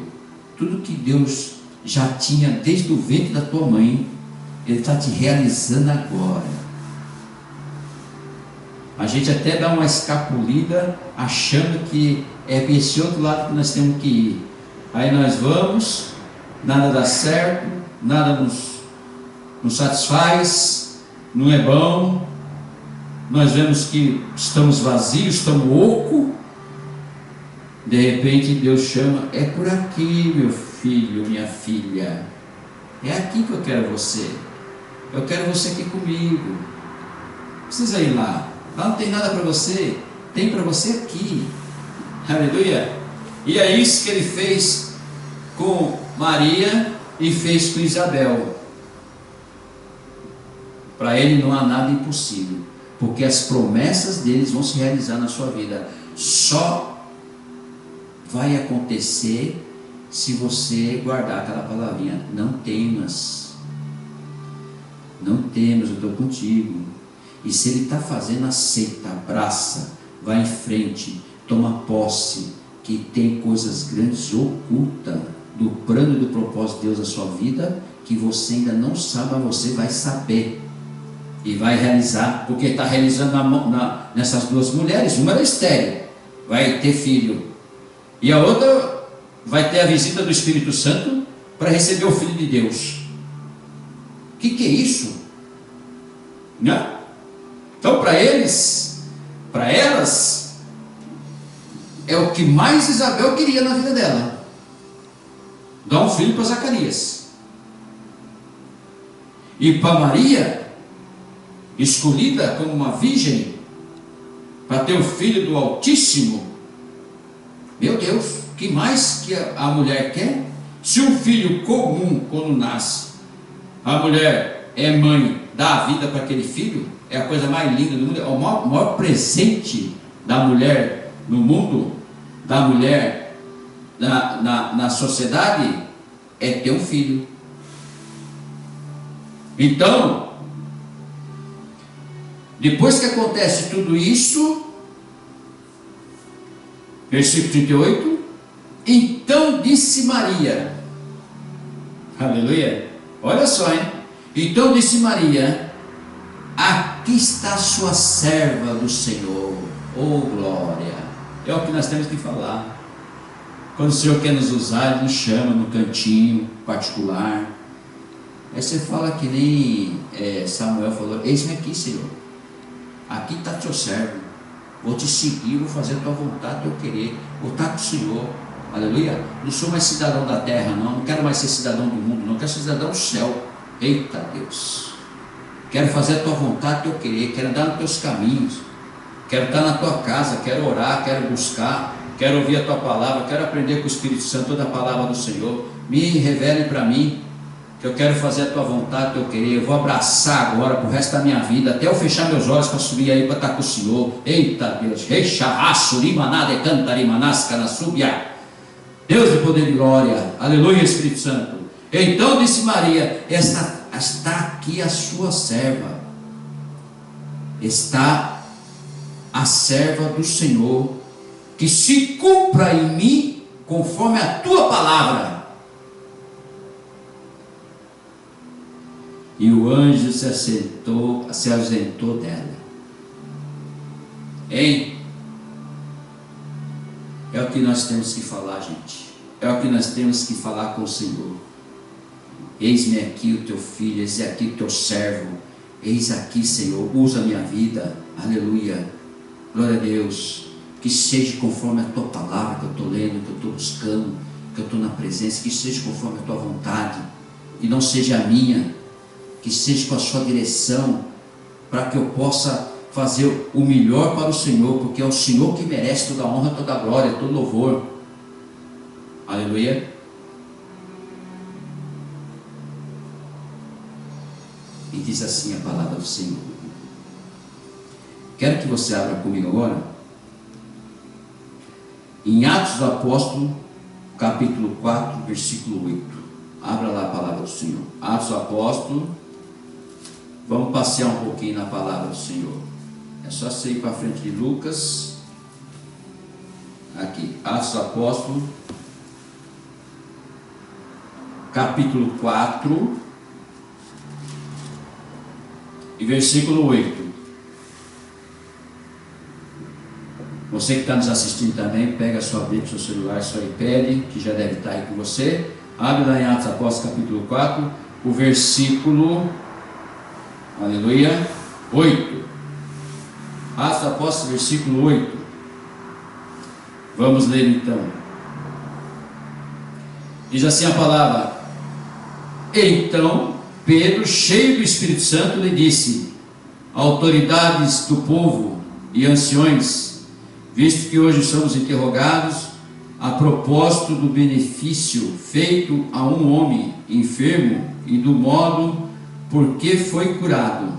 tudo que Deus já tinha desde o ventre da tua mãe, Ele está te realizando agora. A gente até dá uma escapulida achando que é para esse outro lado que nós temos que ir. Aí nós vamos, nada dá certo, nada nos satisfaz, não é bom, nós vemos que estamos vazios, estamos ocos. De repente Deus chama: é por aqui, meu filho, minha filha, é aqui que eu quero você, eu quero você aqui comigo, não precisa ir lá não tem nada para você, tem para você aqui. Aleluia. E é isso que Ele fez com Maria e fez com Isabel. Para Ele não há nada impossível, porque as promessas deles vão se realizar na sua vida. Só vai acontecer se você guardar aquela palavrinha: não temas, não temas, eu estou contigo. E se Ele está fazendo, aceita, abraça, vai em frente, toma posse, que tem coisas grandes ocultas do plano e do propósito de Deus na sua vida, que você ainda não sabe, mas você vai saber e vai realizar, porque está realizando nessas duas mulheres. Uma era estéril, vai ter filho, e a outra vai ter a visita do Espírito Santo para receber o Filho de Deus. O que é isso? Não? Então, para eles, para elas, é o que mais Isabel queria na vida dela: dar um filho para Zacarias. E para Maria, escolhida como uma virgem, para ter o filho do Altíssimo, meu Deus, o que mais que a mulher quer? Se um filho comum, quando nasce, a mulher é mãe, dá a vida para aquele filho, é a coisa mais linda do mundo. É o maior presente da mulher no mundo, da mulher na sociedade, é ter um filho. Então, depois que acontece tudo isso, versículo 38, então disse Maria, aleluia, olha só, hein? Então disse Maria: aqui está a sua serva do Senhor. Oh glória! É o que nós temos que falar. Quando o Senhor quer nos usar, Ele nos chama no cantinho particular. Aí você fala que nem Samuel falou: eis-me aqui, Senhor, aqui está teu servo, vou te seguir, vou fazer a tua vontade, teu querer, vou estar com o Senhor, aleluia. Não sou mais cidadão da terra, não quero mais ser cidadão do mundo, não quero ser cidadão do céu. Eita Deus, quero fazer a tua vontade, teu querer, quero andar nos teus caminhos, quero estar na tua casa, quero orar, quero buscar, quero ouvir a tua palavra, quero aprender com o Espírito Santo toda a palavra do Senhor. Me revele para mim, que eu quero fazer a tua vontade, teu querer. Eu vou abraçar agora para o resto da minha vida, até eu fechar meus olhos para subir aí para estar com o Senhor. Eita Deus, Deus de poder e glória, aleluia, Espírito Santo. Então disse Maria: está aqui a sua serva, está a serva do Senhor, que se cumpra em mim conforme a tua palavra. E o anjo se ausentou dela. Hein? É o que nós temos que falar, gente. É o que nós temos que falar com o Senhor. Eis-me aqui o teu filho, eis aqui o teu servo. Eis aqui, Senhor, usa a minha vida. Aleluia. Glória a Deus. Que seja conforme a tua palavra que eu estou lendo, que eu estou buscando, que eu estou na presença. Que seja conforme a tua vontade. E não seja a minha. Que seja com a sua direção, para que eu possa fazer o melhor para o Senhor, porque é o Senhor que merece toda a honra, toda a glória, todo louvor. Aleluia. E diz assim a palavra do Senhor. Quero que você abra comigo agora em Atos do Apóstolo, capítulo 4, versículo 8. Abra lá a palavra do Senhor. Atos do Apóstolo. Vamos passear um pouquinho na palavra do Senhor. É só você ir para a frente de Lucas. Aqui, Atos do Apóstolo, capítulo 4 e versículo 8. Você que está nos assistindo também, pega a sua Bíblia, seu celular, seu iPad, que já deve estar aí com você. Abre lá em Atos do Apóstolo, capítulo 4, o versículo, aleluia, 8. Atos do Apóstolo, versículo 8. Vamos ler então. Diz assim a palavra: então Pedro, cheio do Espírito Santo, lhe disse: autoridades do povo e anciões, visto que hoje somos interrogados a propósito do benefício feito a um homem enfermo e do modo por que foi curado,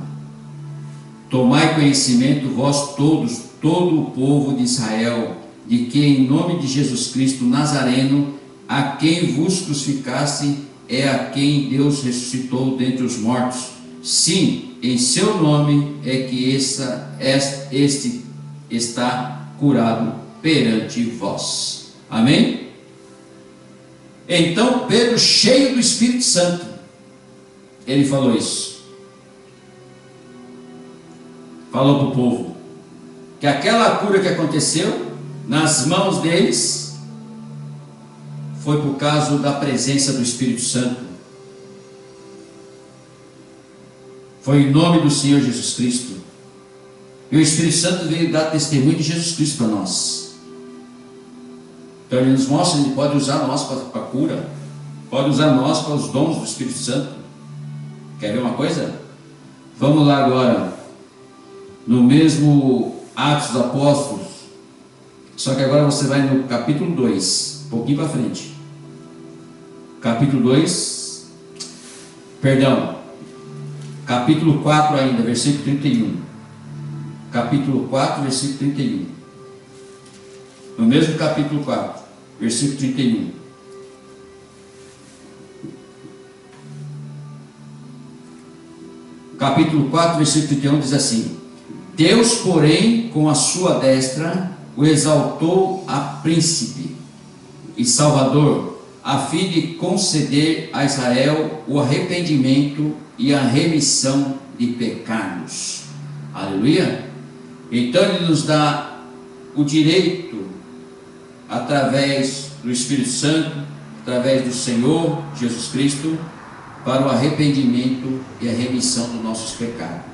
tomai conhecimento vós todos, todo o povo de Israel, de que em nome de Jesus Cristo Nazareno, a quem vos crucificaste, é a quem Deus ressuscitou dentre os mortos. Sim, em seu nome é que este está curado perante vós. Amém? Então Pedro, cheio do Espírito Santo, ele falou isso. Falou para o povo que aquela cura que aconteceu nas mãos deles foi por causa da presença do Espírito Santo. Foi em nome do Senhor Jesus Cristo. E o Espírito Santo veio dar testemunho de Jesus Cristo para nós. Então ele nos mostra, ele pode usar nós para a cura, pode usar nós para os dons do Espírito Santo. Quer ver uma coisa? Vamos lá agora no mesmo Atos dos Apóstolos, só que agora você vai no capítulo 2, um pouquinho para frente. Capítulo 2, perdão, capítulo 4 ainda, versículo 31. Capítulo 4, versículo 31. No mesmo capítulo 4, versículo 31. Capítulo 4, versículo 31 diz assim: Deus, porém, com a sua destra, o exaltou a príncipe e salvador, a fim de conceder a Israel o arrependimento e a remissão de pecados. Aleluia! Então ele nos dá o direito, através do Espírito Santo, através do Senhor Jesus Cristo, para o arrependimento e a remissão dos nossos pecados.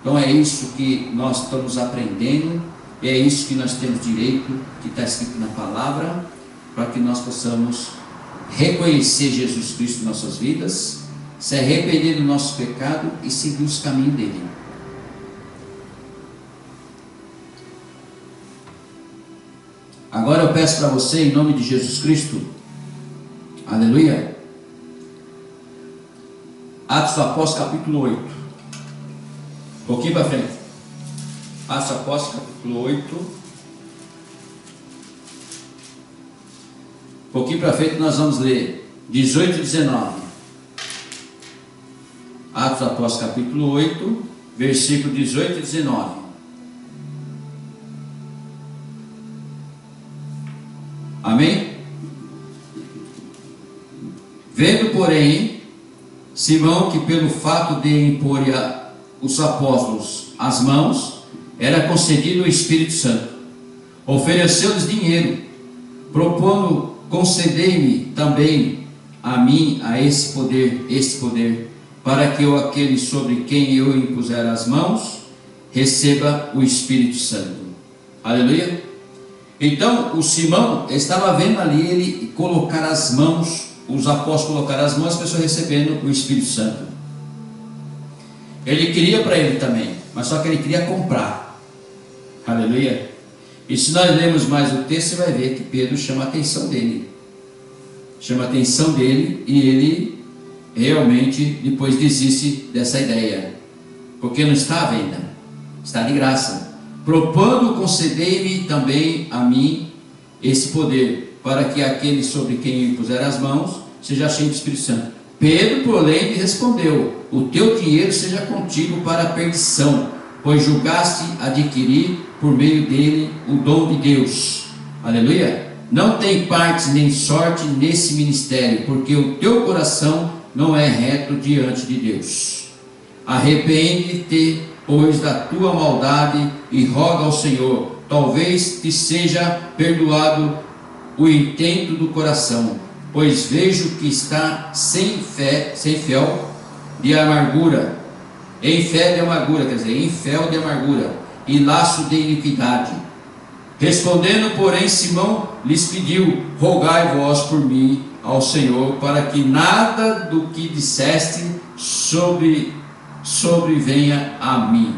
Então é isso que nós estamos aprendendo, e é isso que nós temos direito, que está escrito na palavra, para que nós possamos reconhecer Jesus Cristo em nossas vidas, se arrepender do nosso pecado e seguir os caminhos dele. Agora eu peço para você, em nome de Jesus Cristo, aleluia, Atos dos Apóstolos capítulo 8, um pouquinho para frente, Atos dos Apóstolos capítulo 8, um pouquinho para frente nós vamos ler 18 e 19, Atos dos Apóstolos capítulo 8, versículo 18 e 19. Amém? Vendo, porém, Simão que pelo fato de impor os apóstolos as mãos, era concedido o Espírito Santo, ofereceu-lhes dinheiro, propondo: concedei-me também a mim este poder, para que aquele sobre quem eu impuser as mãos, receba o Espírito Santo. Aleluia. Então o Simão estava vendo ali ele colocar as mãos, os apóstolos colocar as mãos, as pessoas recebendo o Espírito Santo. Ele queria para ele também, mas só que ele queria comprar. Aleluia. E se nós lermos mais o texto, você vai ver que Pedro chama a atenção dele. Chama a atenção dele, e ele realmente depois desiste dessa ideia, porque não está à venda, está de graça. Propondo: concedei-me também a mim esse poder, para que aquele sobre quem eu impuser as mãos seja cheio do Espírito Santo. Pedro, porém, lhe respondeu: o teu dinheiro seja contigo para a perdição, pois julgaste adquirir por meio dele o dom de Deus. Aleluia. Não tem parte nem sorte nesse ministério, porque o teu coração não é reto diante de Deus. Arrepende-te, pois, da tua maldade e roga ao Senhor, talvez te seja perdoado o intento do coração, pois vejo que está sem fel de amargura, em fel de amargura e laço de iniquidade. Respondendo, porém, Simão lhes pediu: rogai vós por mim ao Senhor, para que nada do que disseste sobrevenha a mim.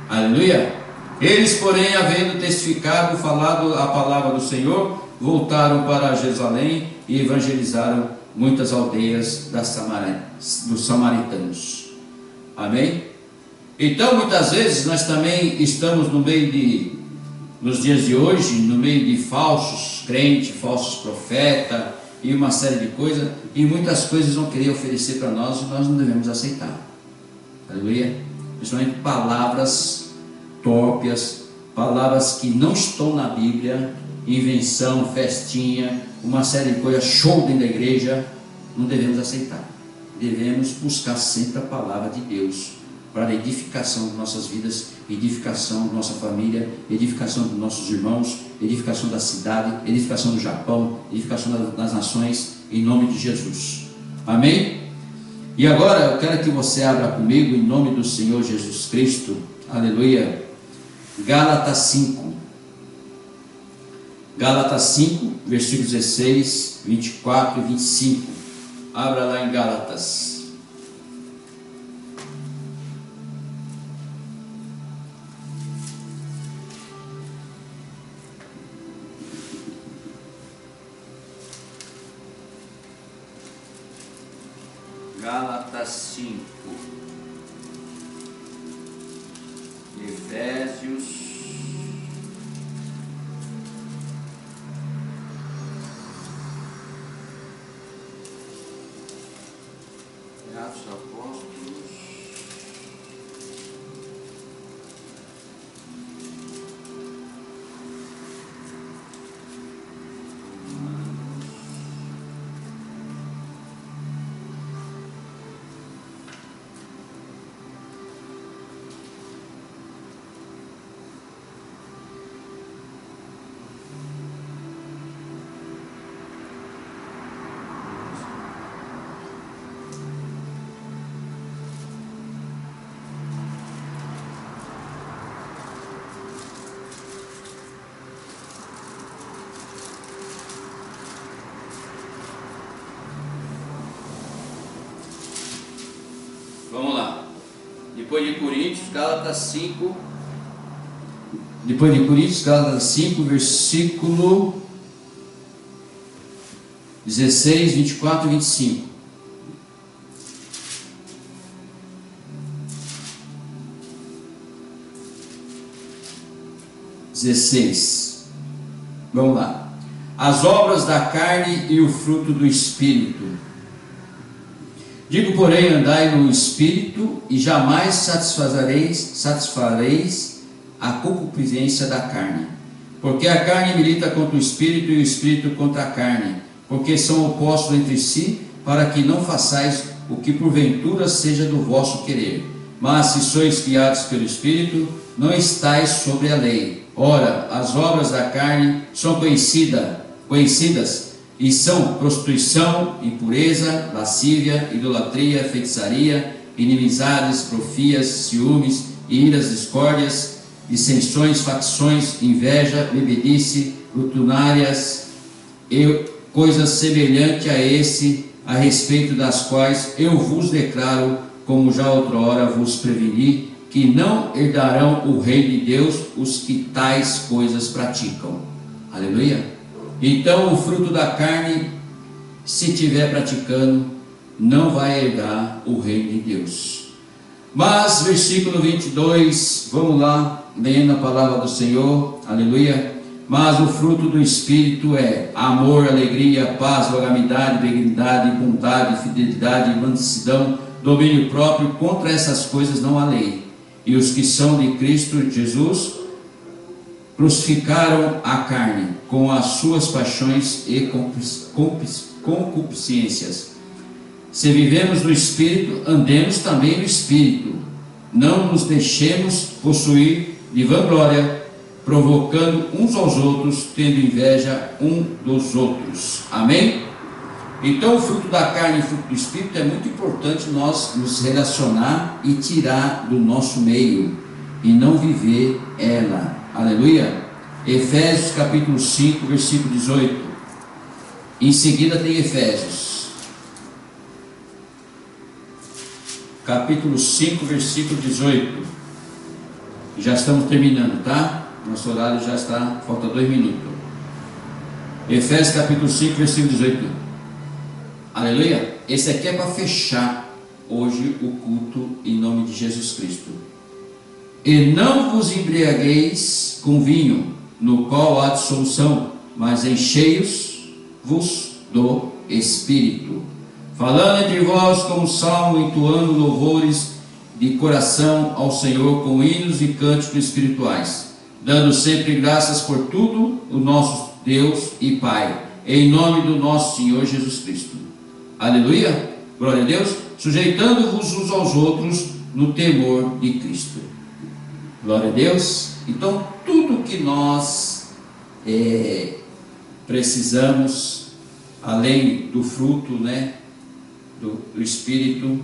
Aleluia. Eles, porém, havendo testificado, falado a palavra do Senhor, voltaram para Jerusalém e evangelizaram muitas aldeias dos samaritanos. Amém? Então, muitas vezes nós também estamos nos dias de hoje, no meio de falsos crentes, falsos profetas e uma série de coisas, e muitas coisas vão querer oferecer para nós e nós não devemos aceitar. Aleluia. Principalmente palavras tópias, palavras que não estão na Bíblia, invenção, festinha, uma série de coisas, show dentro da igreja, não devemos aceitar. Devemos buscar sempre a palavra de Deus, para a edificação de nossas vidas, edificação da nossa família, edificação dos nossos irmãos, edificação da cidade, edificação do Japão, edificação das nações, em nome de Jesus. Amém? E agora eu quero que você abra comigo, em nome do Senhor Jesus Cristo, aleluia, Gálatas 5, versículos 16, 24 e 25, abra lá em Gálatas. Gálatas 5, Efésios, Atos dos Apóstolos, Vamos lá. Depois de Coríntios, Gálatas 5. Depois de Coríntios, Gálatas 5, versículo 16, 24 e 25. Vamos lá. As obras da carne e o fruto do Espírito. Digo, porém, andai no Espírito, e jamais satisfareis a concupiscência da carne. Porque a carne milita contra o Espírito, e o Espírito contra a carne, porque são opostos entre si, para que não façais o que porventura seja do vosso querer. Mas se sois guiados pelo Espírito, não estáis sobre a lei. Ora, as obras da carne são conhecidas, e são prostituição, impureza, lascívia, idolatria, feitiçaria, inimizades, porfias, ciúmes, iras, discórdias, dissensões, facções, inveja, bebedice, lutunárias e coisas semelhantes a esse, a respeito das quais eu vos declaro, como já outrora vos preveni, que não herdarão o reino de Deus os que tais coisas praticam. Aleluia. Então o fruto da carne, se estiver praticando, não vai herdar o reino de Deus. Mas, versículo 22, vamos lá, lendo a palavra do Senhor, aleluia. Mas o fruto do Espírito é amor, alegria, paz, longanimidade, benignidade, bondade, fidelidade, mansidão, domínio próprio. Contra essas coisas não há lei. E os que são de Cristo Jesus crucificaram a carne com as suas paixões e concupiscências. Se vivemos no Espírito, andemos também no Espírito. Não nos deixemos possuir de vanglória, provocando uns aos outros, tendo inveja um dos outros. Amém? Então o fruto da carne e o fruto do Espírito é muito importante nós nos relacionar e tirar do nosso meio e não viver ela. Aleluia. Efésios capítulo 5, versículo 18. Em seguida tem Efésios capítulo 5, versículo 18. Já estamos terminando, tá? Nosso horário já está, falta 2 minutos. Efésios capítulo 5, versículo 18. Aleluia. Esse aqui é para fechar hoje o culto em nome de Jesus Cristo. E não vos embriagueis com vinho, no qual há dissolução, mas encheios-vos do Espírito, falando entre vós com salmo, entoando louvores de coração ao Senhor com hinos e cânticos espirituais, dando sempre graças por tudo o nosso Deus e Pai, em nome do nosso Senhor Jesus Cristo. Aleluia, glória a Deus, sujeitando-vos uns aos outros no temor de Cristo. Glória a Deus. Então tudo que nós precisamos, além do fruto, né, do Espírito,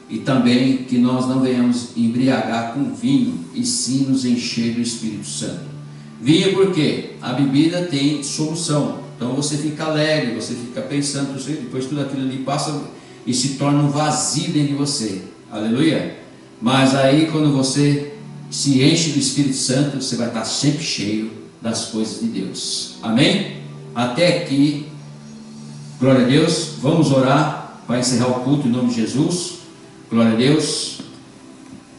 e também que nós não venhamos embriagar com vinho, e sim nos encher do Espírito Santo. Vinho porque a bebida tem solução, então você fica alegre, você fica pensando, depois tudo aquilo ali passa e se torna um vazio dentro de você. Aleluia. Mas aí quando você se enche do Espírito Santo, você vai estar sempre cheio das coisas de Deus. Amém? Até aqui, glória a Deus. Vamos orar para encerrar o culto em nome de Jesus. Glória a Deus.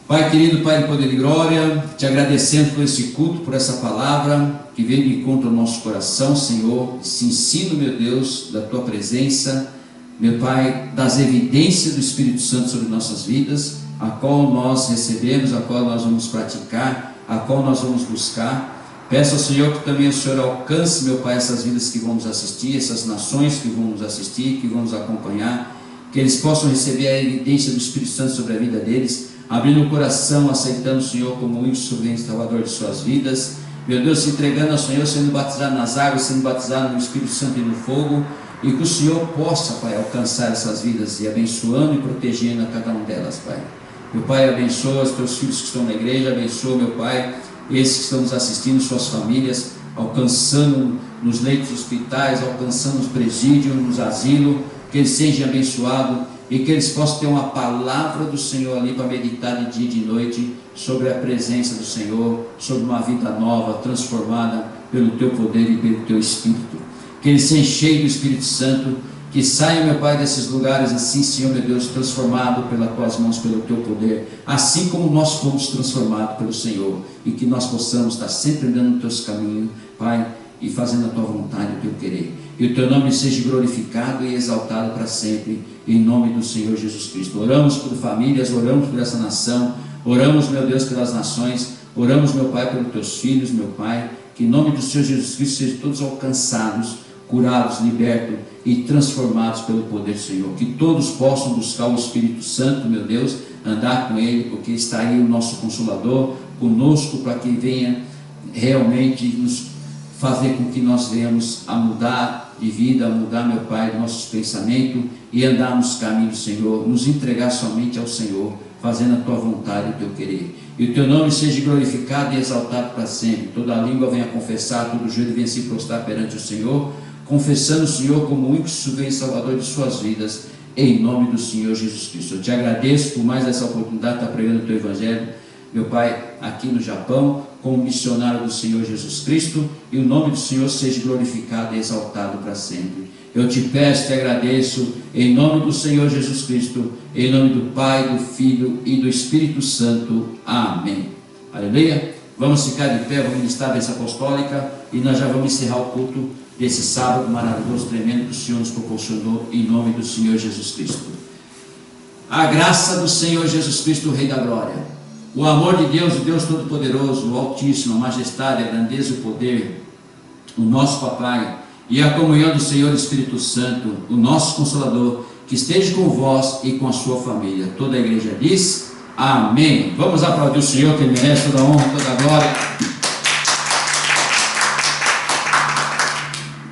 Pai querido, Pai de poder e glória, te agradecendo por esse culto, por essa palavra que veio de encontro ao nosso coração, Senhor. Esse ensino, meu Deus, da tua presença, meu Pai, das evidências do Espírito Santo sobre nossas vidas, a qual nós recebemos, a qual nós vamos praticar, a qual nós vamos buscar. Peço ao Senhor que também o Senhor alcance, meu Pai, essas vidas que vão nos assistir, essas nações que vão nos assistir, que vão nos acompanhar, que eles possam receber a evidência do Espírito Santo sobre a vida deles, abrindo o coração, aceitando o Senhor como o único sublime Salvador de suas vidas, meu Deus, se entregando ao Senhor, sendo batizado nas águas, sendo batizado no Espírito Santo e no fogo, e que o Senhor possa, Pai, alcançar essas vidas e abençoando e protegendo a cada uma delas, Pai. Meu Pai, abençoa os teus filhos que estão na igreja, abençoa, meu Pai, esses que estão nos assistindo, suas famílias, alcançando nos leitos de hospitais, alcançando nos presídios, nos asilos, que eles sejam abençoados e que eles possam ter uma palavra do Senhor ali para meditar de dia e de noite sobre a presença do Senhor, sobre uma vida nova, transformada pelo Teu poder e pelo Teu Espírito. Que eles se enchem do Espírito Santo, que saiam, meu Pai, desses lugares assim, Senhor meu Deus, transformado pelas Tuas mãos, pelo Teu poder, assim como nós fomos transformados pelo Senhor, e que nós possamos estar sempre andando nos Teus caminhos, Pai, e fazendo a Tua vontade e o Teu querer. E o Teu nome seja glorificado e exaltado para sempre, em nome do Senhor Jesus Cristo. Oramos por famílias, oramos por essa nação, oramos, meu Deus, pelas nações, oramos, meu Pai, pelos Teus filhos, meu Pai, que em nome do Senhor Jesus Cristo sejam todos alcançados, curados, libertos e transformados pelo poder do Senhor. Que todos possam buscar o Espírito Santo, meu Deus, andar com Ele, porque está aí o nosso Consolador conosco, para que venha realmente nos fazer com que nós venhamos a mudar de vida, a mudar, meu Pai, nossos pensamentos e andar nos caminhos do Senhor, nos entregar somente ao Senhor, fazendo a Tua vontade e o Teu querer. E o Teu nome seja glorificado e exaltado para sempre. Toda a língua venha confessar, todo joelho venha se prostrar perante o Senhor, confessando o Senhor como o único supremo Salvador de suas vidas, em nome do Senhor Jesus Cristo. Eu te agradeço por mais essa oportunidade de estar pregando o Teu Evangelho, meu Pai, aqui no Japão, como missionário do Senhor Jesus Cristo, e o nome do Senhor seja glorificado e exaltado para sempre. Eu te peço, te agradeço, em nome do Senhor Jesus Cristo, em nome do Pai, do Filho e do Espírito Santo. Amém. Aleluia. Vamos ficar de pé, vamos ministrar a bênção apostólica, e nós já vamos encerrar o culto desse sábado maravilhoso, tremendo, que o Senhor nos proporcionou, em nome do Senhor Jesus Cristo. A graça do Senhor Jesus Cristo, o Rei da Glória, o amor de Deus, o Deus Todo-Poderoso, o Altíssimo, a majestade, a grandeza e o poder, o nosso Papai, e a comunhão do Senhor Espírito Santo, o nosso Consolador, que esteja com vós e com a sua família. Toda a igreja diz amém. Vamos aplaudir o Senhor, que Ele merece toda a honra, toda a glória.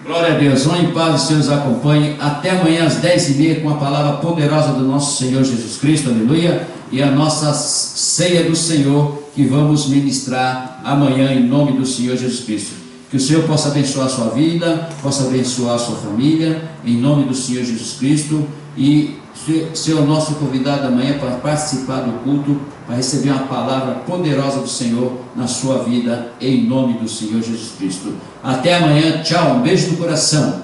Glória a Deus. Vão em paz, o Senhor os acompanhe. Até amanhã às 10h30 com a palavra poderosa do nosso Senhor Jesus Cristo, aleluia, e a nossa ceia do Senhor, que vamos ministrar amanhã em nome do Senhor Jesus Cristo. Que o Senhor possa abençoar a sua vida, possa abençoar a sua família, em nome do Senhor Jesus Cristo, e ser o nosso convidado amanhã para participar do culto, para receber uma palavra poderosa do Senhor na sua vida, em nome do Senhor Jesus Cristo. Até amanhã, tchau, um beijo no coração.